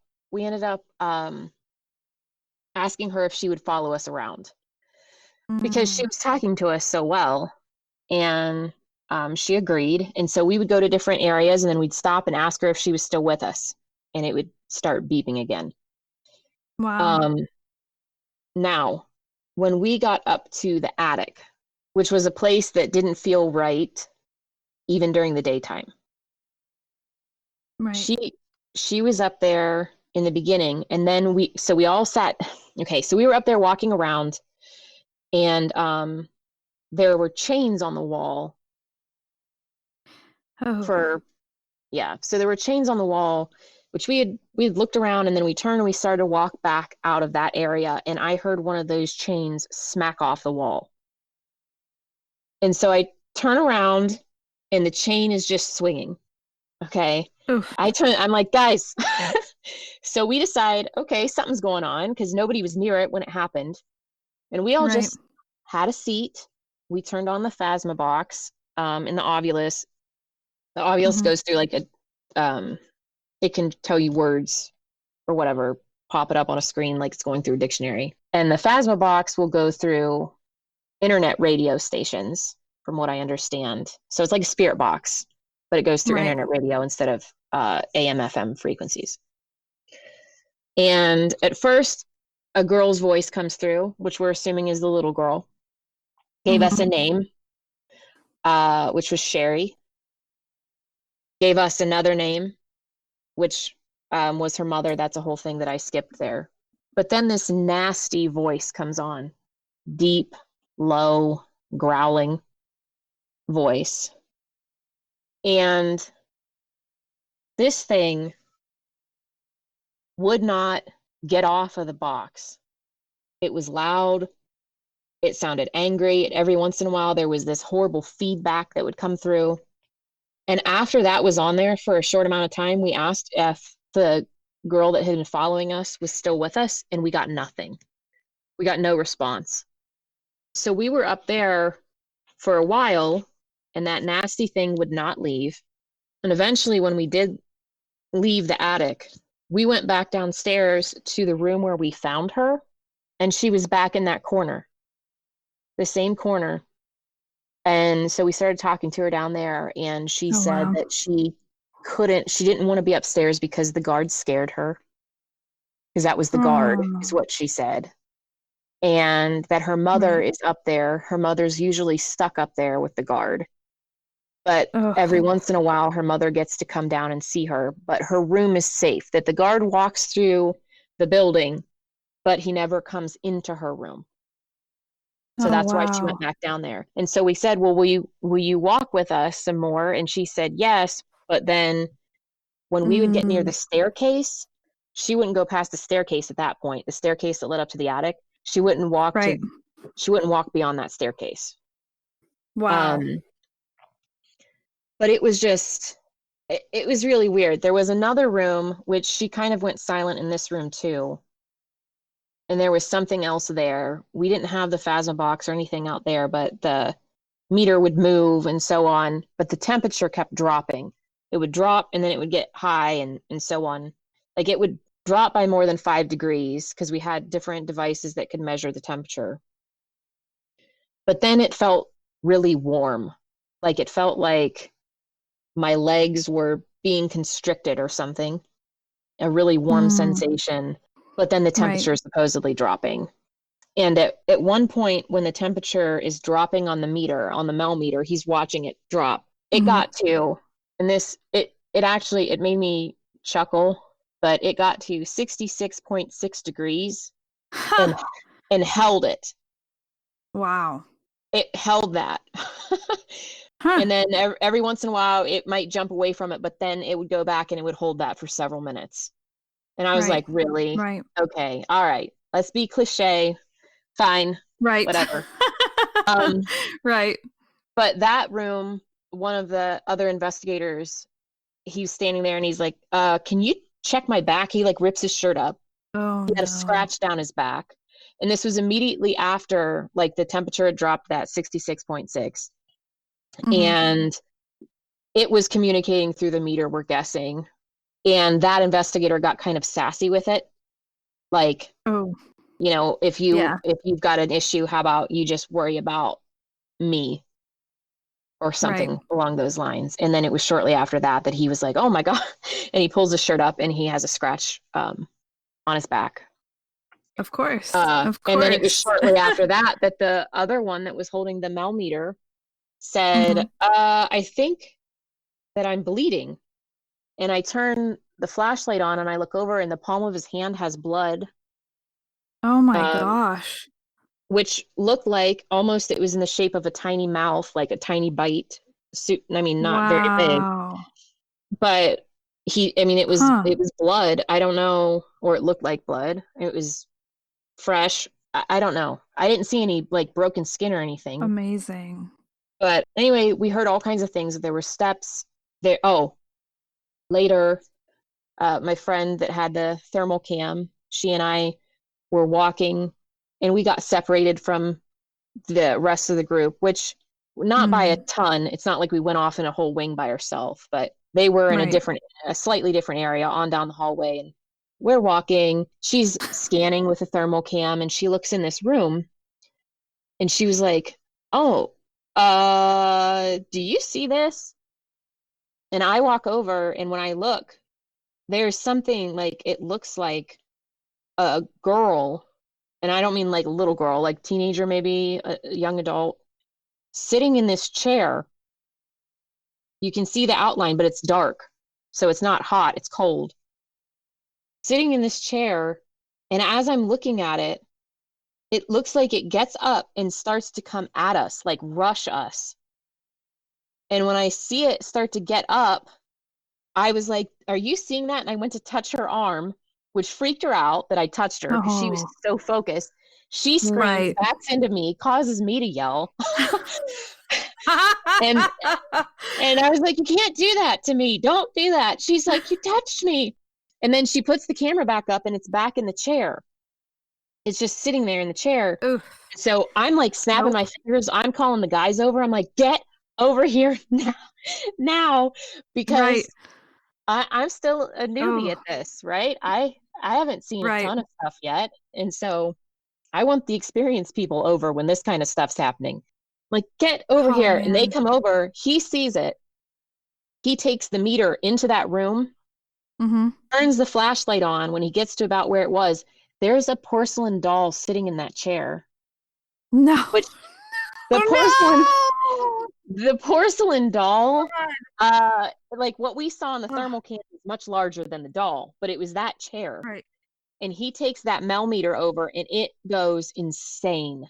Speaker 2: asking her if she would follow us around, because she
Speaker 1: Mm.
Speaker 2: was talking to us so well. And she agreed. And so we would go to different areas and then we'd stop and ask her if she was still with us. And it would start beeping again.
Speaker 1: Wow.
Speaker 2: Um, Now, when we got up to the attic, which was a place that didn't feel right even during the daytime,
Speaker 1: Right.
Speaker 2: she she was up there in the beginning. And then we all sat, okay, so we were up there walking around, and there were chains on the wall
Speaker 1: Oh.
Speaker 2: so there were chains on the wall, which we had looked around, and then we turned and we started to walk back out of that area, and I heard one of those chains smack off the wall. And so I turn around and the chain is just swinging. Okay.
Speaker 1: Oof.
Speaker 2: I'm like, guys. So we decide, okay, something's going on, because nobody was near it when it happened. And we all
Speaker 1: Right.
Speaker 2: just had a seat. We turned on the Phasma box, in the Ovilus. The Ovilus goes through like it can tell you words or whatever, pop it up on a screen like it's going through a dictionary. And the Phasma box will go through internet radio stations, from what I understand. So it's like a spirit box, but it goes through
Speaker 1: Right.
Speaker 2: internet radio instead of AM, FM frequencies. And at first, a girl's voice comes through, which we're assuming is the little girl, gave us a name, which was Sherry, gave us another name, which was her mother. That's a whole thing that I skipped there. But then this nasty voice comes on, deep, low, growling voice. And this thing would not get off of the box. It was loud. It sounded angry. Every once in a while, there was this horrible feedback that would come through. And after that was on there for a short amount of time, we asked if the girl that had been following us was still with us, and we got nothing. We got no response. So we were up there for a while, and that nasty thing would not leave. And eventually, when we did leave the attic, we went back downstairs to the room where we found her, and she was back in that corner, the same corner. And so we started talking to her down there, and she said that she didn't want to be upstairs because the guard scared her, because that was the guard, is what she said. And that her mother is up there. Her mother's usually stuck up there with the guard. But every once in a while, her mother gets to come down and see her. But her room is safe, that the guard walks through the building, but he never comes into her room. So that's why she went back down there. And so we said, well, will you walk with us some more? And she said, yes. But then when we would get near the staircase, she wouldn't go past the staircase at that point, the staircase that led up to the attic. She wouldn't walk beyond that staircase.
Speaker 1: Wow.
Speaker 2: But it was just, it was really weird. There was another room, which she kind of went silent in this room too. And there was something else there. We didn't have the Phasma box or anything out there, but the meter would move and so on. But the temperature kept dropping. It would drop and then it would get high and so on. Like it would drop by more than 5 degrees, because we had different devices that could measure the temperature. But then it felt really warm. Like it felt like my legs were being constricted or something. A really warm sensation. But then the temperature is supposedly dropping. And at one point, when the temperature is dropping on the meter, on the Mel meter, he's watching it drop. It got to, and it made me chuckle, but it got to 66.6 degrees and held it.
Speaker 1: Wow.
Speaker 2: It held that. And then every once in a while, it might jump away from it, but then it would go back and it would hold that for several minutes. And I was like, really?
Speaker 1: Right.
Speaker 2: Okay. All right. Let's be cliche. Fine.
Speaker 1: Right.
Speaker 2: Whatever.
Speaker 1: Right.
Speaker 2: But that room, one of the other investigators, he was standing there and he's like, can you check my back? He like rips his shirt up. He had a scratch down his back. And this was immediately after like the temperature had dropped that 66.6. And it was communicating through the meter, we're guessing. And that investigator got kind of sassy with it. Like, if you've got an issue, how about you just worry about me or something along those lines. And then it was shortly after that he was like, oh my God. And he pulls his shirt up and he has a scratch on his back.
Speaker 1: Of course.
Speaker 2: And then it was shortly after that the other one that was holding the Mel meter said, I think that I'm bleeding. And I turn the flashlight on and I look over and the palm of his hand has blood,
Speaker 1: Oh my
Speaker 2: um,
Speaker 1: gosh.
Speaker 2: which looked like almost it was in the shape of a tiny mouth, like a tiny bite. I mean, not very big,
Speaker 1: Wow.
Speaker 2: but I mean,
Speaker 1: Huh.
Speaker 2: it was blood. I don't know, or it looked like blood. It was fresh. I don't know. I didn't see any like broken skin or anything.
Speaker 1: Amazing.
Speaker 2: But anyway, we heard all kinds of things. There were steps there. Oh, later, my friend that had the thermal cam, she and I were walking and we got separated from the rest of the group, which not by a
Speaker 1: Mm,
Speaker 2: ton. It's not like we went off in a whole wing by ourselves, but they were in
Speaker 1: right.
Speaker 2: a slightly different area on down the hallway. And we're walking. She's scanning with a thermal cam and she looks in this room and she was like, "Oh, do you see this?" And I walk over and when I look, there's something like it looks like a girl, and I don't mean like a little girl, like teenager, maybe a young adult, sitting in this chair. You can see the outline, but it's dark. So it's not hot, it's cold. Sitting in this chair, and as I'm looking at it, it looks like it gets up and starts to come at us, like rush us. And when I see it start to get up, I was like, "Are you seeing that?" And I went to touch her arm, which freaked her out that I touched her because she was
Speaker 1: Oh,
Speaker 2: so focused. She screams,
Speaker 1: right.
Speaker 2: backs into me, causes me to yell. And I was like, "You can't do that to me. Don't do that." She's like, "You touched me." And then she puts the camera back up and it's back in the chair. It's just sitting there in the chair.
Speaker 1: Oof.
Speaker 2: So I'm like snapping
Speaker 1: Nope.
Speaker 2: my fingers. I'm calling the guys over. I'm like, "Get over here now," because
Speaker 1: Right.
Speaker 2: I'm still a newbie
Speaker 1: Oh,
Speaker 2: at this, right? I haven't seen a
Speaker 1: right.
Speaker 2: ton of stuff yet, and so I want the experienced people over when this kind of stuff's happening. Like, get over
Speaker 1: Oh
Speaker 2: here, and they
Speaker 1: man.
Speaker 2: come over. He sees it. He takes the meter into that room,
Speaker 1: Mm-hmm.
Speaker 2: turns the flashlight on. When he gets to about where it was, there's a porcelain doll sitting in that chair.
Speaker 1: No.
Speaker 2: Which the porcelain
Speaker 1: Oh
Speaker 2: the porcelain
Speaker 1: no.
Speaker 2: doll,
Speaker 1: God.
Speaker 2: like what we saw in the
Speaker 1: Ugh.
Speaker 2: thermal can is much larger than the doll, but it was that chair.
Speaker 1: Right.
Speaker 2: And he takes that Mel meter over and it goes insane.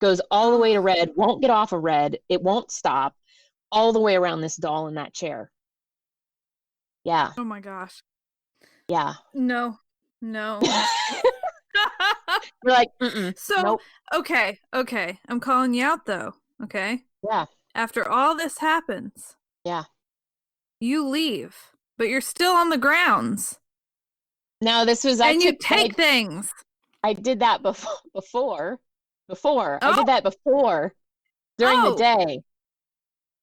Speaker 2: Goes all the way
Speaker 1: Oh.
Speaker 2: to red, won't get off of red, it won't stop, all the way around this doll in that chair. Yeah,
Speaker 1: Oh my gosh.
Speaker 2: yeah.
Speaker 1: No. No.
Speaker 2: We're like, mm-mm,
Speaker 1: So,
Speaker 2: nope,
Speaker 1: okay, okay. I'm calling you out though. Okay.
Speaker 2: yeah,
Speaker 1: After all this happens,
Speaker 2: yeah.
Speaker 1: you leave, but you're still on the grounds
Speaker 2: No, this was
Speaker 1: and you take things.
Speaker 2: I did that before. I
Speaker 1: Oh,
Speaker 2: did that before during the
Speaker 1: oh.
Speaker 2: day.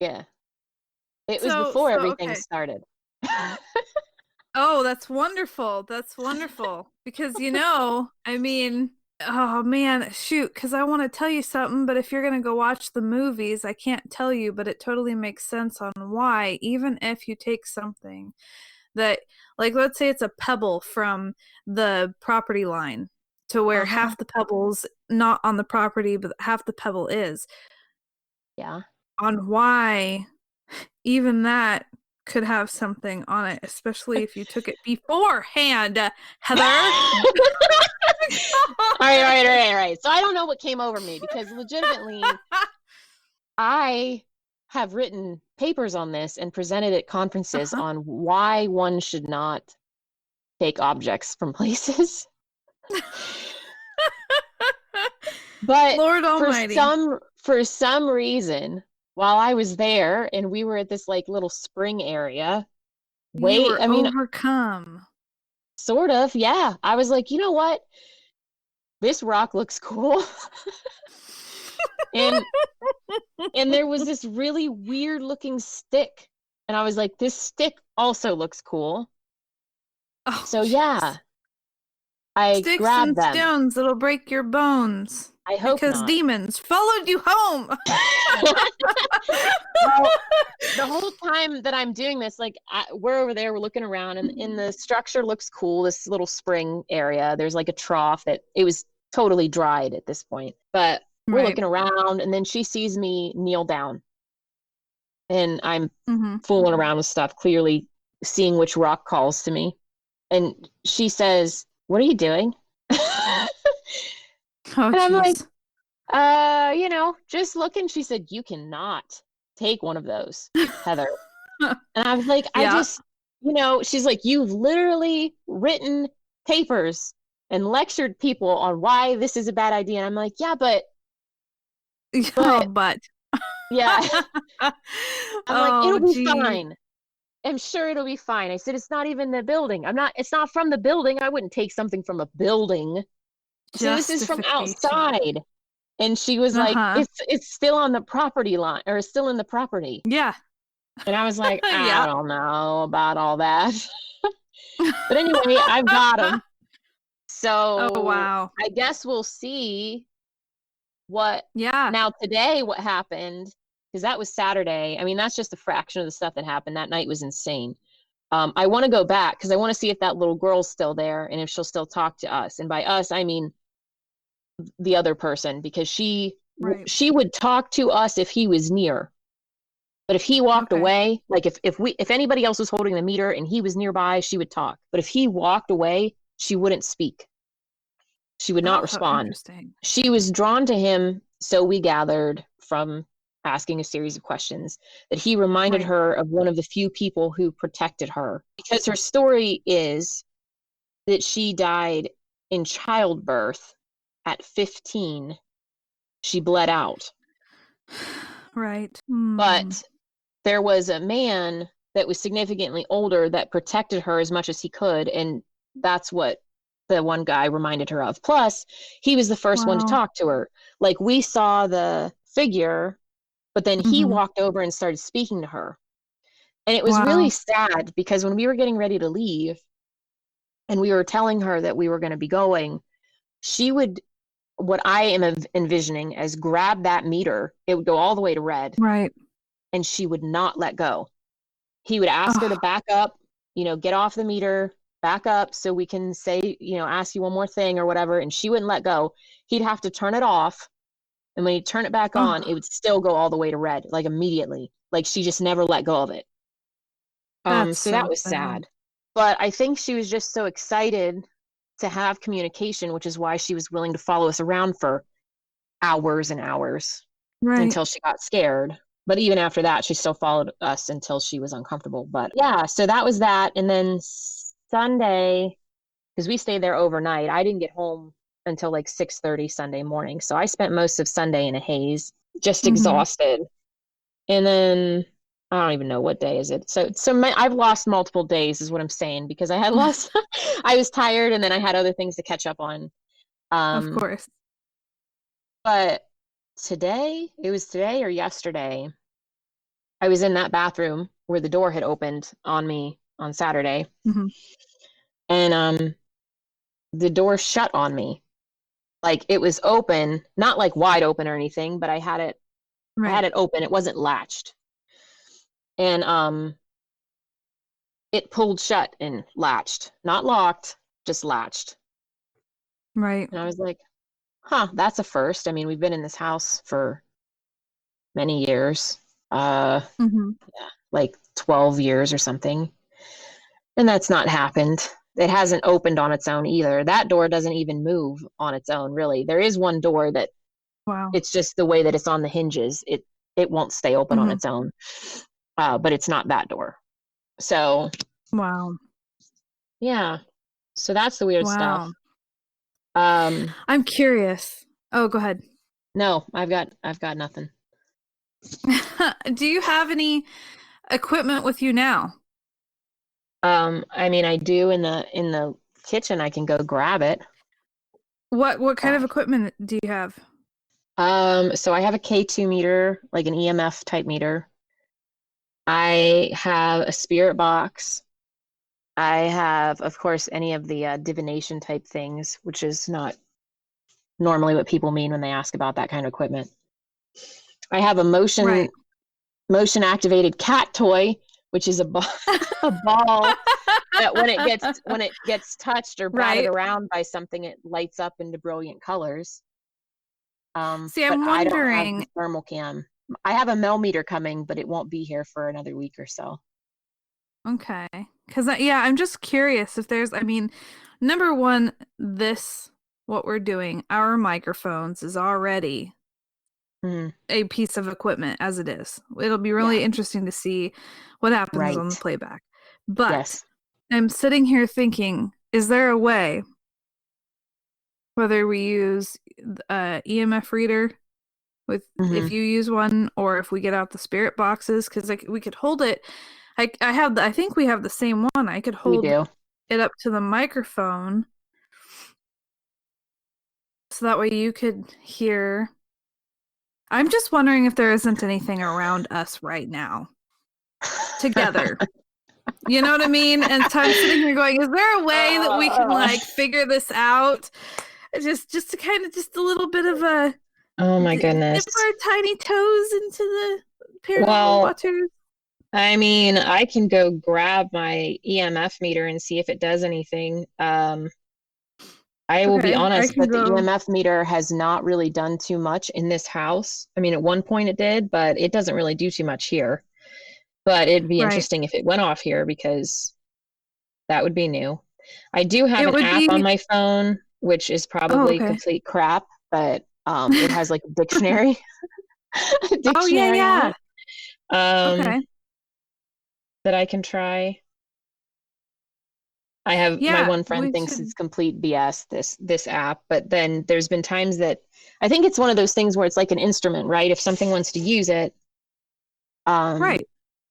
Speaker 2: Yeah. It was before
Speaker 1: So
Speaker 2: everything
Speaker 1: okay.
Speaker 2: started.
Speaker 1: Oh, that's wonderful. That's wonderful. Because I mean, oh man, shoot, because I want to tell you something, but if you're gonna go watch the movies, I can't tell you, but it totally makes sense on why, even if you take something that, like, let's say it's a pebble from the property line to where
Speaker 2: Uh-huh.
Speaker 1: half the pebble's not on the property, but half the pebble is,
Speaker 2: Yeah.
Speaker 1: on why even that could have something on it, especially if you took it beforehand, Heather.
Speaker 2: All right. So I don't know what came over me because legitimately I have written papers on this and presented at conferences
Speaker 1: Uh-huh.
Speaker 2: on why one should not take objects from places. But
Speaker 1: Lord Almighty.
Speaker 2: for some reason, while I was there and we were at this like little spring area,
Speaker 1: You
Speaker 2: wait,
Speaker 1: were
Speaker 2: I mean,
Speaker 1: overcome.
Speaker 2: sort of, yeah. I was like, you know what? This rock looks cool. and there was this really weird looking stick. And I was like, this stick also looks cool.
Speaker 1: Oh,
Speaker 2: So yeah,
Speaker 1: jeez.
Speaker 2: I
Speaker 1: Sticks
Speaker 2: grabbed
Speaker 1: and
Speaker 2: them.
Speaker 1: stones that'll break your bones
Speaker 2: I hope
Speaker 1: because
Speaker 2: not.
Speaker 1: demons followed you home.
Speaker 2: Well, the whole time that I'm doing this, like we're over there, we're looking around, and the structure looks cool. This little spring area. There's like a trough that it was totally dried at this point, but we're
Speaker 1: Right.
Speaker 2: looking around, and then she sees me kneel down, and I'm
Speaker 1: Mm-hmm.
Speaker 2: fooling around with stuff, clearly seeing which rock calls to me. And she says, "What are you doing?" And
Speaker 1: Oh,
Speaker 2: I'm like,
Speaker 1: jeez.
Speaker 2: just looking. She said, "You cannot take one of those, Heather." And I was like,
Speaker 1: Yeah.
Speaker 2: she's like, "You've literally written papers and lectured people on why this is a bad idea." And I'm like, "Yeah,
Speaker 1: Oh,
Speaker 2: but
Speaker 1: but.
Speaker 2: yeah." I'm like,
Speaker 1: Oh,
Speaker 2: "It'll be
Speaker 1: geez.
Speaker 2: fine. I'm sure it'll be fine." I said, "It's not even the building. It's not from the building. I wouldn't take something from a building." I said, "This is from
Speaker 1: Justification.
Speaker 2: outside." And she was like,
Speaker 1: Uh-huh.
Speaker 2: "It's still on the property line, or it's still in the property."
Speaker 1: Yeah.
Speaker 2: And I was like, "I
Speaker 1: Yeah.
Speaker 2: don't know about all that." But anyway, I've got them.
Speaker 1: Oh,
Speaker 2: So
Speaker 1: wow.
Speaker 2: I guess we'll see what
Speaker 1: Yeah.
Speaker 2: now today, what happened, because that was Saturday. I mean, that's just a fraction of the stuff that happened. That night was insane. I want to go back because I want to see if that little girl's still there and if she'll still talk to us. And by us, I mean the other person, because
Speaker 1: Right.
Speaker 2: she would talk to us if he was near. But if he walked
Speaker 1: Okay.
Speaker 2: away, like if anybody else was holding the meter and he was nearby, she would talk. But if he walked away, she wouldn't speak. She would not
Speaker 1: Oh,
Speaker 2: respond.
Speaker 1: interesting.
Speaker 2: She was drawn to him, so we gathered from asking a series of questions that he reminded
Speaker 1: Right.
Speaker 2: her of one of the few people who protected her. Because her story is that she died in childbirth at 15. She bled out.
Speaker 1: Right. Hmm.
Speaker 2: But there was a man that was significantly older that protected her as much as he could. And that's what the one guy reminded her of. Plus, he was the first one to
Speaker 1: Wow.
Speaker 2: talk to her. Like, we saw the figure, but then he
Speaker 1: Hmm.
Speaker 2: walked over and started speaking to her. And it was really
Speaker 1: Wow.
Speaker 2: sad because when we were getting ready to leave and we were telling her that we were going to be going, she would, what I am envisioning as, grab that meter. It would go all the way to red
Speaker 1: Right.
Speaker 2: and she would not let go. He would ask her to
Speaker 1: Oh,
Speaker 2: back up, get off the meter, back up so we can say, ask you one more thing or whatever. And she wouldn't let go. He'd have to turn it off. And when he'd turn it back on, it
Speaker 1: oh,
Speaker 2: would still go all the way to red, like immediately. Like, she just never let go of it.
Speaker 1: that's
Speaker 2: So that
Speaker 1: so
Speaker 2: was
Speaker 1: sad.
Speaker 2: sad. But I think she was just so excited to have communication, which is why she was willing to follow us around for hours and hours
Speaker 1: Right.
Speaker 2: until she got scared. But even after that, she still followed us until she was uncomfortable. But yeah, so that was that. And then Sunday, because we stayed there overnight, I didn't get home until like 6:30 Sunday morning. So I spent most of Sunday in a haze, just
Speaker 1: Hmm.
Speaker 2: exhausted. And then I don't even know what day is it. I've lost multiple days is what I'm saying, because I had lost I was tired and then I had other things to catch up on.
Speaker 1: Of
Speaker 2: Um,
Speaker 1: course.
Speaker 2: but it was today or yesterday, I was in that bathroom where the door had opened on me on Saturday,
Speaker 1: Hmm.
Speaker 2: and the door shut on me. Like, it was open, not like wide open or anything, but I had
Speaker 1: Right.
Speaker 2: it open. It wasn't latched. And it pulled shut and latched. Not locked, just latched.
Speaker 1: Right.
Speaker 2: And I was like, "Huh, that's a first." I mean, we've been in this house for many years.
Speaker 1: Hmm.
Speaker 2: Yeah, like 12 years or something. And that's not happened. It hasn't opened on its own either. That door doesn't even move on its own, really. There is one door that
Speaker 1: Wow.
Speaker 2: it's just the way that it's on the hinges. It won't stay open on
Speaker 1: Hmm.
Speaker 2: its own. But it's not that door. So
Speaker 1: Wow.
Speaker 2: yeah. So that's the weird stuff.
Speaker 1: Wow.
Speaker 2: Um,
Speaker 1: I'm curious. Oh, go ahead.
Speaker 2: no, I've got nothing.
Speaker 1: Do you have any equipment with you now?
Speaker 2: I mean, I do in the kitchen. I can go grab it.
Speaker 1: What kind
Speaker 2: Uh,
Speaker 1: of equipment do you have?
Speaker 2: so I have a K2 meter, like an EMF type meter. I have a spirit box. I have, of course, any of the divination type things, which is not normally what people mean when they ask about that kind of equipment. I have a
Speaker 1: Right.
Speaker 2: motion activated cat toy, which is a ball, a ball that when it gets touched or batted
Speaker 1: Right.
Speaker 2: around by something, it lights up into brilliant colors.
Speaker 1: See,
Speaker 2: But
Speaker 1: I'm
Speaker 2: I don't have the
Speaker 1: wondering,
Speaker 2: thermal cam. I have a millimeter coming, but it won't be here for another week or so.
Speaker 1: Okay. Because, yeah, I'm just curious if there's, I mean, number one, this, what we're doing, our microphones is already
Speaker 2: Mhm.
Speaker 1: a piece of equipment as it is. It'll be
Speaker 2: Yeah.
Speaker 1: really interesting to see what happens on the
Speaker 2: Right.
Speaker 1: playback. But
Speaker 2: Yes.
Speaker 1: I'm sitting here thinking, is there a way, whether we use EMF reader with
Speaker 2: Hmm.
Speaker 1: if you use one or if we get out the spirit boxes, because like we could hold it. I think we have the same one. I could
Speaker 2: We
Speaker 1: hold
Speaker 2: do.
Speaker 1: it up to the microphone so that way you could hear. I'm just wondering if there isn't anything around us right now together. You know what I mean? And so I'm sitting here going, is there a way that we can
Speaker 2: Uh,
Speaker 1: like figure this out? Just to kind of just a little bit of a
Speaker 2: oh my
Speaker 1: dip
Speaker 2: goodness.
Speaker 1: our tiny toes into the paranormal
Speaker 2: Well,
Speaker 1: waters.
Speaker 2: I mean, I can go grab my EMF meter and see if it does anything. I will be
Speaker 1: Okay, I
Speaker 2: honest,
Speaker 1: can
Speaker 2: but the
Speaker 1: go.
Speaker 2: EMF meter has not really done too much in this house. I mean, at one point it did, but it doesn't really do too much here. But it'd be
Speaker 1: Right.
Speaker 2: interesting if it went off here because that would be new. I do have
Speaker 1: It
Speaker 2: an
Speaker 1: would
Speaker 2: app
Speaker 1: be.
Speaker 2: on my phone, which is
Speaker 1: Oh,
Speaker 2: probably
Speaker 1: okay.
Speaker 2: complete crap, but it has like a dictionary, a
Speaker 1: Oh, yeah,
Speaker 2: dictionary on
Speaker 1: yeah.
Speaker 2: it, um,
Speaker 1: Okay.
Speaker 2: that I can try. I have my
Speaker 1: Yeah,
Speaker 2: one friend
Speaker 1: we
Speaker 2: thinks
Speaker 1: should.
Speaker 2: it's complete BS, this app, but then there's been times that I think it's one of those things where it's like an instrument, right? If something wants to use it, um,
Speaker 1: Right.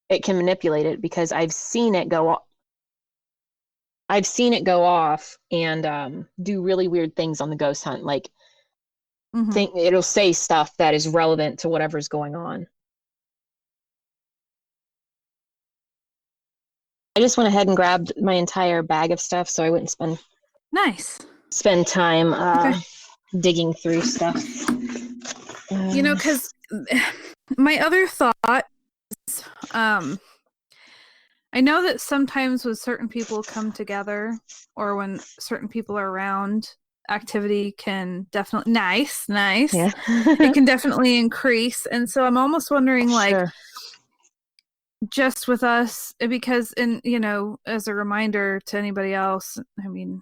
Speaker 2: it can manipulate it because I've seen it go off and do really weird things on the ghost hunt. Like
Speaker 1: Hmm.
Speaker 2: think it'll say stuff that is relevant to whatever's going on. I just went ahead and grabbed my entire bag of stuff so I wouldn't
Speaker 1: Nice.
Speaker 2: spend time
Speaker 1: Okay.
Speaker 2: digging through stuff. Uh,
Speaker 1: Because my other thought is, I know that sometimes when certain people come together or when certain people are around, activity can definitely nice.
Speaker 2: yeah.
Speaker 1: It can definitely increase. And so I'm almost wondering like
Speaker 2: Sure.
Speaker 1: just with us because in as a reminder to anybody else, I mean,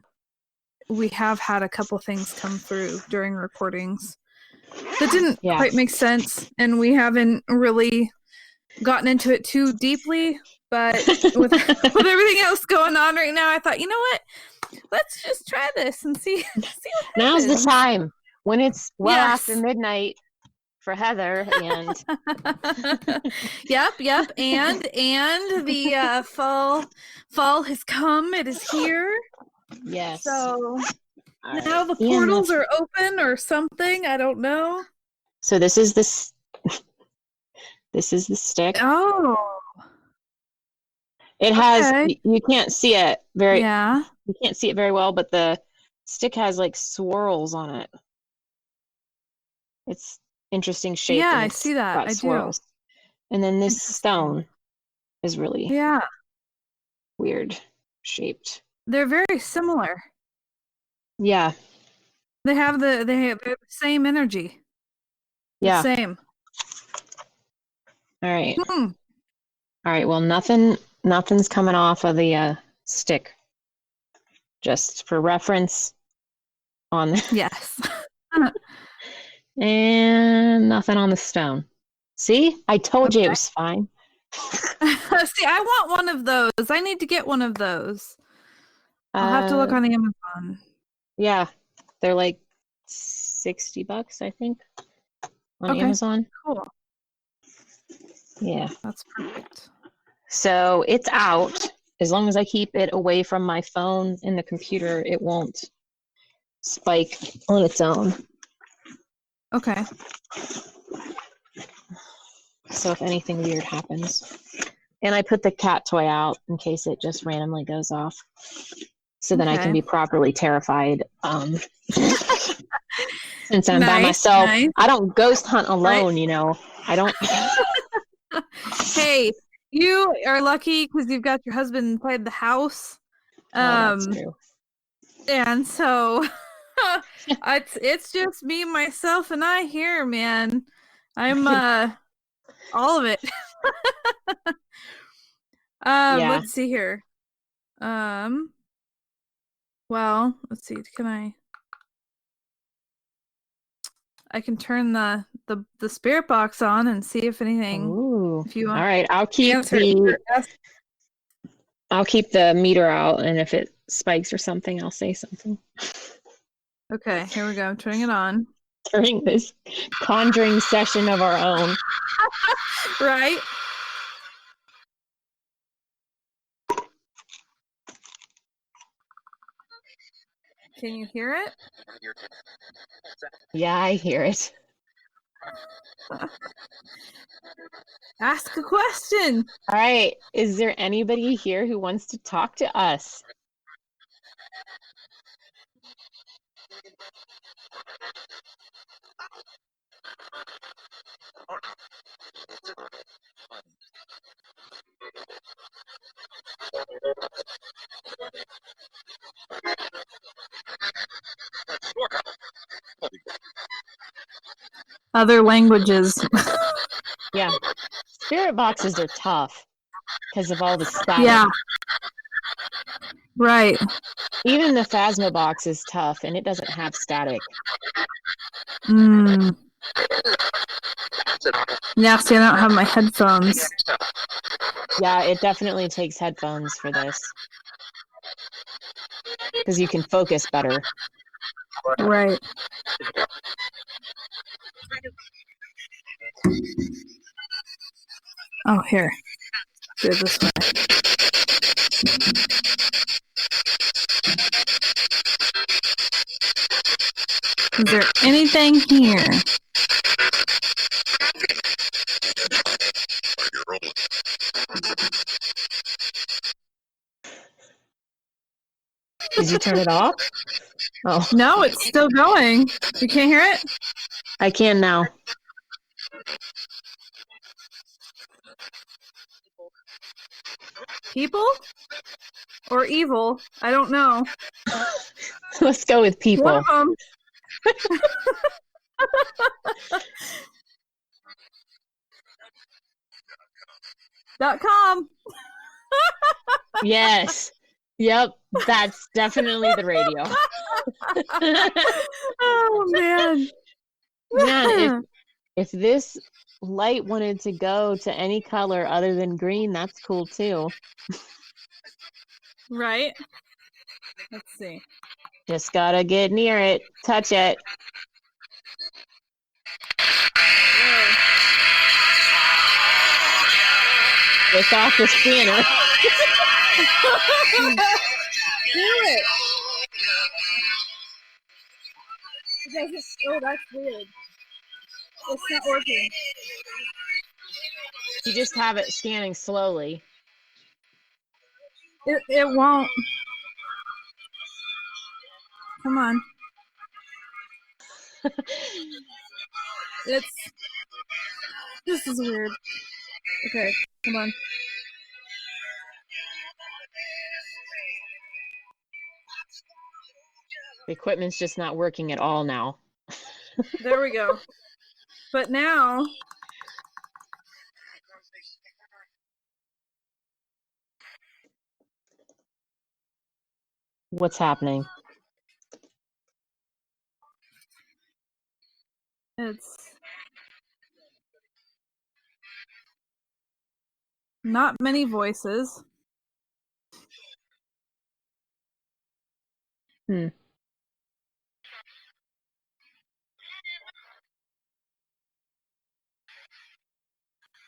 Speaker 1: we have had a couple things come through during recordings that didn't
Speaker 2: Yeah.
Speaker 1: quite make sense and we haven't really gotten into it too deeply, but with with everything else going on right now, I thought, you know what? Let's just try this and see what
Speaker 2: Now's the
Speaker 1: happens.
Speaker 2: time when it's well after
Speaker 1: Yes.
Speaker 2: midnight for Heather and
Speaker 1: Yep. And the fall has come. It is here.
Speaker 2: yes.
Speaker 1: So
Speaker 2: All
Speaker 1: now
Speaker 2: right.
Speaker 1: the portals
Speaker 2: EMF.
Speaker 1: are open or something. I don't know.
Speaker 2: So this is the stick.
Speaker 1: Oh,
Speaker 2: It has
Speaker 1: okay.
Speaker 2: you can't see it
Speaker 1: Yeah.
Speaker 2: very well, but the stick has like swirls on it. It's interesting shape
Speaker 1: Yeah,
Speaker 2: and
Speaker 1: I
Speaker 2: it's
Speaker 1: see that.
Speaker 2: got
Speaker 1: I do.
Speaker 2: swirls. And then this
Speaker 1: Interesting.
Speaker 2: stone is really
Speaker 1: Yeah.
Speaker 2: weird shaped.
Speaker 1: They're very similar.
Speaker 2: Yeah,
Speaker 1: They're the same energy. The
Speaker 2: yeah.
Speaker 1: same.
Speaker 2: All right.
Speaker 1: Hmm.
Speaker 2: All right. Well, nothing's coming off of the stick. Just for reference on
Speaker 1: Yes.
Speaker 2: and nothing on the stone. See? I told you it
Speaker 1: Okay.
Speaker 2: was fine.
Speaker 1: See, I want one of those. I need to get one of those. I'll have to look
Speaker 2: Uh
Speaker 1: on Amazon.
Speaker 2: yeah. They're like $60, I think, on
Speaker 1: Okay.
Speaker 2: Amazon.
Speaker 1: Cool.
Speaker 2: Yeah.
Speaker 1: That's perfect.
Speaker 2: So it's out. As long as I keep it away from my phone and the computer, it won't spike on its own.
Speaker 1: Okay.
Speaker 2: So if anything weird happens. And I put the cat toy out in case it just randomly goes off. So then I can
Speaker 1: Okay.
Speaker 2: be properly terrified. Since I'm by
Speaker 1: Nice.
Speaker 2: myself,
Speaker 1: Nice.
Speaker 2: I don't ghost hunt
Speaker 1: Right.
Speaker 2: alone, I don't.
Speaker 1: Hey, you are lucky because you've got your husband inside the house.
Speaker 2: Oh, that's
Speaker 1: Um,
Speaker 2: true.
Speaker 1: and so it's just me, myself, and I here, man. I'm all of it.
Speaker 2: Yeah.
Speaker 1: Let's see here. Well, let's see. I can turn the spirit box on and see if anything,
Speaker 2: Ooh.
Speaker 1: if you
Speaker 2: All
Speaker 1: want
Speaker 2: right. I'll
Speaker 1: to
Speaker 2: keep
Speaker 1: answer it.
Speaker 2: the meter out, and if it spikes or something, I'll say something.
Speaker 1: Okay, here we go. I'm turning it on.
Speaker 2: During this conjuring session of our own.
Speaker 1: Right? Can you hear it?
Speaker 2: Yeah, I hear it.
Speaker 1: Ask a question.
Speaker 2: All right. Is there anybody here who wants to talk to us?
Speaker 1: Other languages.
Speaker 2: Yeah. Spirit boxes are tough because of all the static.
Speaker 1: Yeah. Right.
Speaker 2: Even the Phasma box is tough, and it doesn't have static.
Speaker 1: Mm. Yeah, see, I don't have my headphones.
Speaker 2: Yeah, it definitely takes headphones for this because you can focus better.
Speaker 1: Right. Oh, here. Do it this way. Is there anything here?
Speaker 2: Did you turn it off? Oh.
Speaker 1: No, it's still going. You can't hear it?
Speaker 2: I can now.
Speaker 1: People? Or evil? I don't know.
Speaker 2: Let's go with people.
Speaker 1: One of them. .com.
Speaker 2: Yes. Yep. That's definitely the radio.
Speaker 1: Oh, man.
Speaker 2: Man, if this light wanted to go to any color other than green, that's cool too.
Speaker 1: Right? Let's see.
Speaker 2: Just gotta get near it, touch it. It's off the scanner.
Speaker 1: Do it. Oh, that's weird. It's not working.
Speaker 2: You just have it scanning slowly.
Speaker 1: It won't. Come on. This is weird. Okay, come on.
Speaker 2: The equipment's just not working at all now.
Speaker 1: There we go. But now
Speaker 2: What's happening?
Speaker 1: it's not many voices.
Speaker 2: Hmm.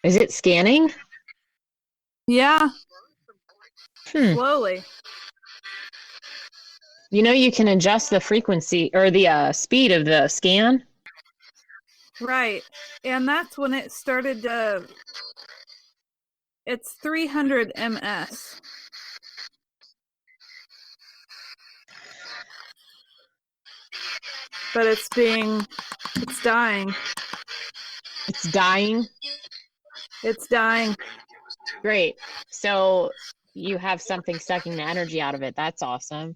Speaker 2: Is it scanning?
Speaker 1: Yeah.
Speaker 2: Hmm.
Speaker 1: Slowly.
Speaker 2: You know, you can adjust the frequency or the speed of the scan.
Speaker 1: Right. And that's when it started it's 300 ms. But it's dying.
Speaker 2: It's dying.
Speaker 1: It's dying.
Speaker 2: Great. So you have something sucking the energy out of it. That's awesome.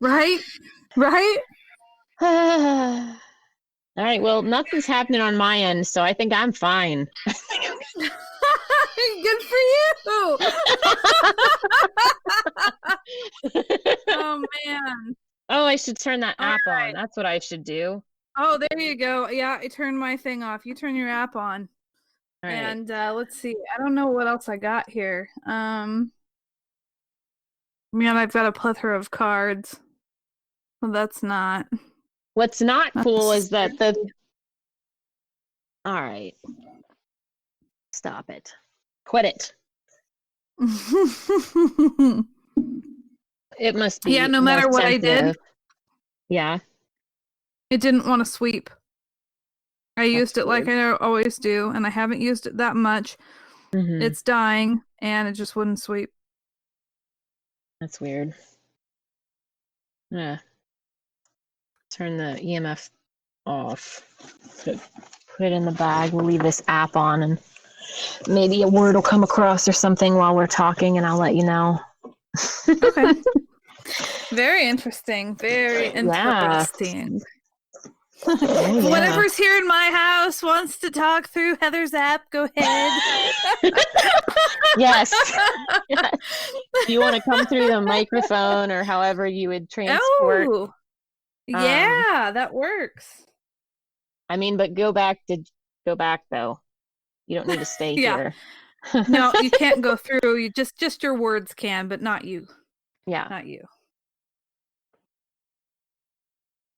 Speaker 1: Right? Right?
Speaker 2: All right. Well, nothing's happening on my end, so I think I'm fine.
Speaker 1: good for you. Oh man.
Speaker 2: Oh, I should turn that
Speaker 1: All
Speaker 2: app on.
Speaker 1: right.
Speaker 2: That's what I should do.
Speaker 1: Oh, there you go. Yeah, I turned my thing off. You turn your app on.
Speaker 2: All right.
Speaker 1: And let's see. I don't know what else I got here. Man, I've got a plethora of cards. Well, that's not.
Speaker 2: What's not cool is that the.
Speaker 1: Scary.
Speaker 2: All right. Stop it. Quit it. It must be
Speaker 1: Yeah, no
Speaker 2: more
Speaker 1: matter what I did,
Speaker 2: sensitive. Yeah.
Speaker 1: it didn't want to sweep. I used it like
Speaker 2: weird.
Speaker 1: I always do, and I haven't used it that much.
Speaker 2: Mm-hmm.
Speaker 1: It's dying, and it just wouldn't sweep.
Speaker 2: That's weird. Yeah. Turn the EMF off. Put it in the bag. We'll leave this app on, and maybe a word will come across or something while we're talking, and I'll let you know.
Speaker 1: Okay. Very interesting. Very interesting.
Speaker 2: Oh, yeah.
Speaker 1: Whatever's here in my house wants to talk through Heather's app, go ahead.
Speaker 2: Yes. Yes. If you want to come through the microphone or however you would transport.
Speaker 1: Oh, yeah, that works.
Speaker 2: I mean, but go back though. You don't need to stay
Speaker 1: Yeah.
Speaker 2: here.
Speaker 1: No, you can't go through. You just your words can, but not you.
Speaker 2: Yeah.
Speaker 1: Not you.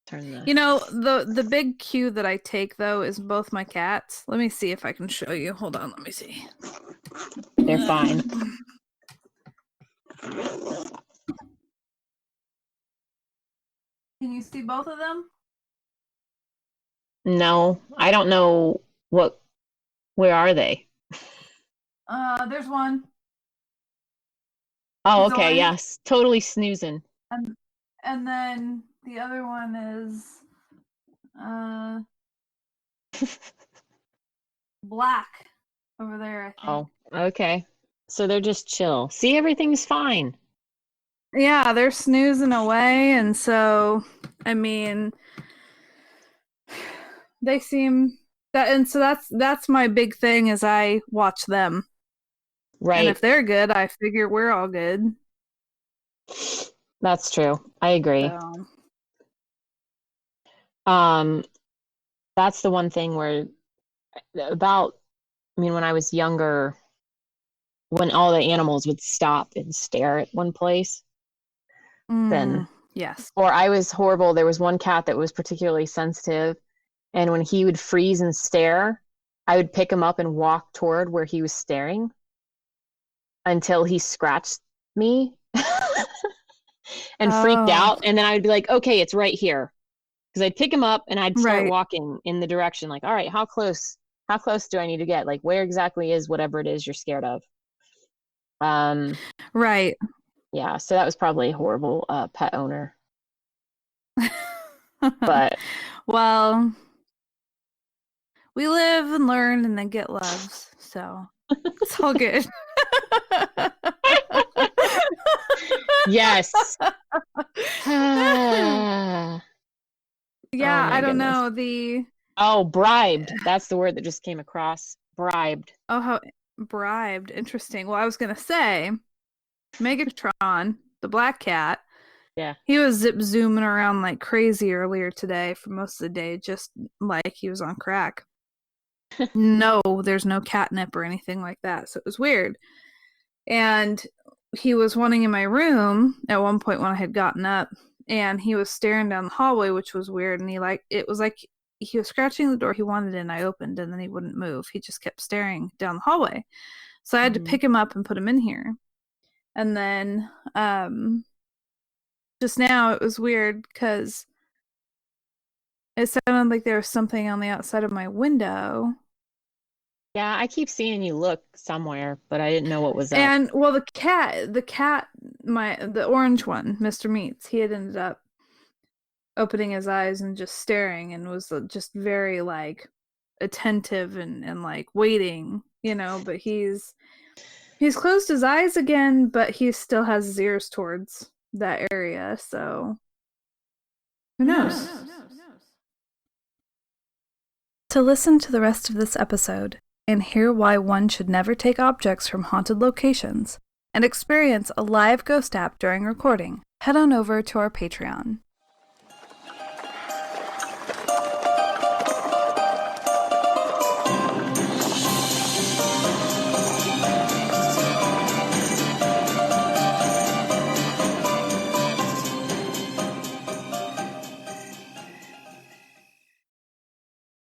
Speaker 2: Turn the.
Speaker 1: You know, the big cue that I take though is both my cats. Let me see if I can show you. Hold on, let me see.
Speaker 2: They're fine.
Speaker 1: Can you see both of them?
Speaker 2: No, I don't know where are they?
Speaker 1: There's one.
Speaker 2: Oh,
Speaker 1: He's
Speaker 2: okay,
Speaker 1: orange.
Speaker 2: yes. Totally snoozing.
Speaker 1: And then the other one is black over there, I think.
Speaker 2: Oh, okay. So they're just chill. See, everything's fine.
Speaker 1: Yeah, they're snoozing away, and so I mean they seem that, and so that's my big thing is I watch them. And if
Speaker 2: Right.
Speaker 1: they're good, I figure we're all good.
Speaker 2: That's true. I agree.
Speaker 1: So
Speaker 2: Um, that's the one thing where when I was younger, when all the animals would stop and stare at one place, then
Speaker 1: yes.
Speaker 2: or I was horrible. There was one cat that was particularly sensitive, and when he would freeze and stare, I would pick him up and walk toward where he was staring until he scratched me and freaked out. And then I would be like, okay, it's right here. Because I'd pick him up and I'd start walking in the direction, like, all right, how close do I need to get? Like, where exactly is whatever it is you're scared of?
Speaker 1: Right.
Speaker 2: Yeah, so that was probably a horrible pet owner. But
Speaker 1: well, we live and learn and then get loves, so it's all good.
Speaker 2: yes.
Speaker 1: Yeah,
Speaker 2: Oh,
Speaker 1: I don't
Speaker 2: goodness.
Speaker 1: know.
Speaker 2: Bribed. That's the word that just came across. Bribed.
Speaker 1: Oh, how bribed. Interesting. Well, I was gonna say Megatron, the black cat.
Speaker 2: Yeah.
Speaker 1: He was zip zooming around like crazy earlier today for most of the day, just like he was on crack. No, there's no catnip or anything like that. So it was weird. And he was wanting in my room at one point when I had gotten up, and he was staring down the hallway, which was weird. And it was like he was scratching the door he wanted in. I opened, and then he wouldn't move. He just kept staring down the hallway. So I had to pick him up and put him in here. And then just now it was weird because it sounded like there was something on the outside of my window.
Speaker 2: Yeah, I keep seeing you look somewhere, but I didn't know what was up.
Speaker 1: And well, the cat, the orange one, Mr. Meats, he had ended up opening his eyes and just staring and was just very like attentive and like waiting, but he's closed his eyes again, but he still has his ears towards that area, so who knows? To listen to the rest of this episode, and hear why one should never take objects from haunted locations, and experience a live ghost app during recording, head on over to our Patreon.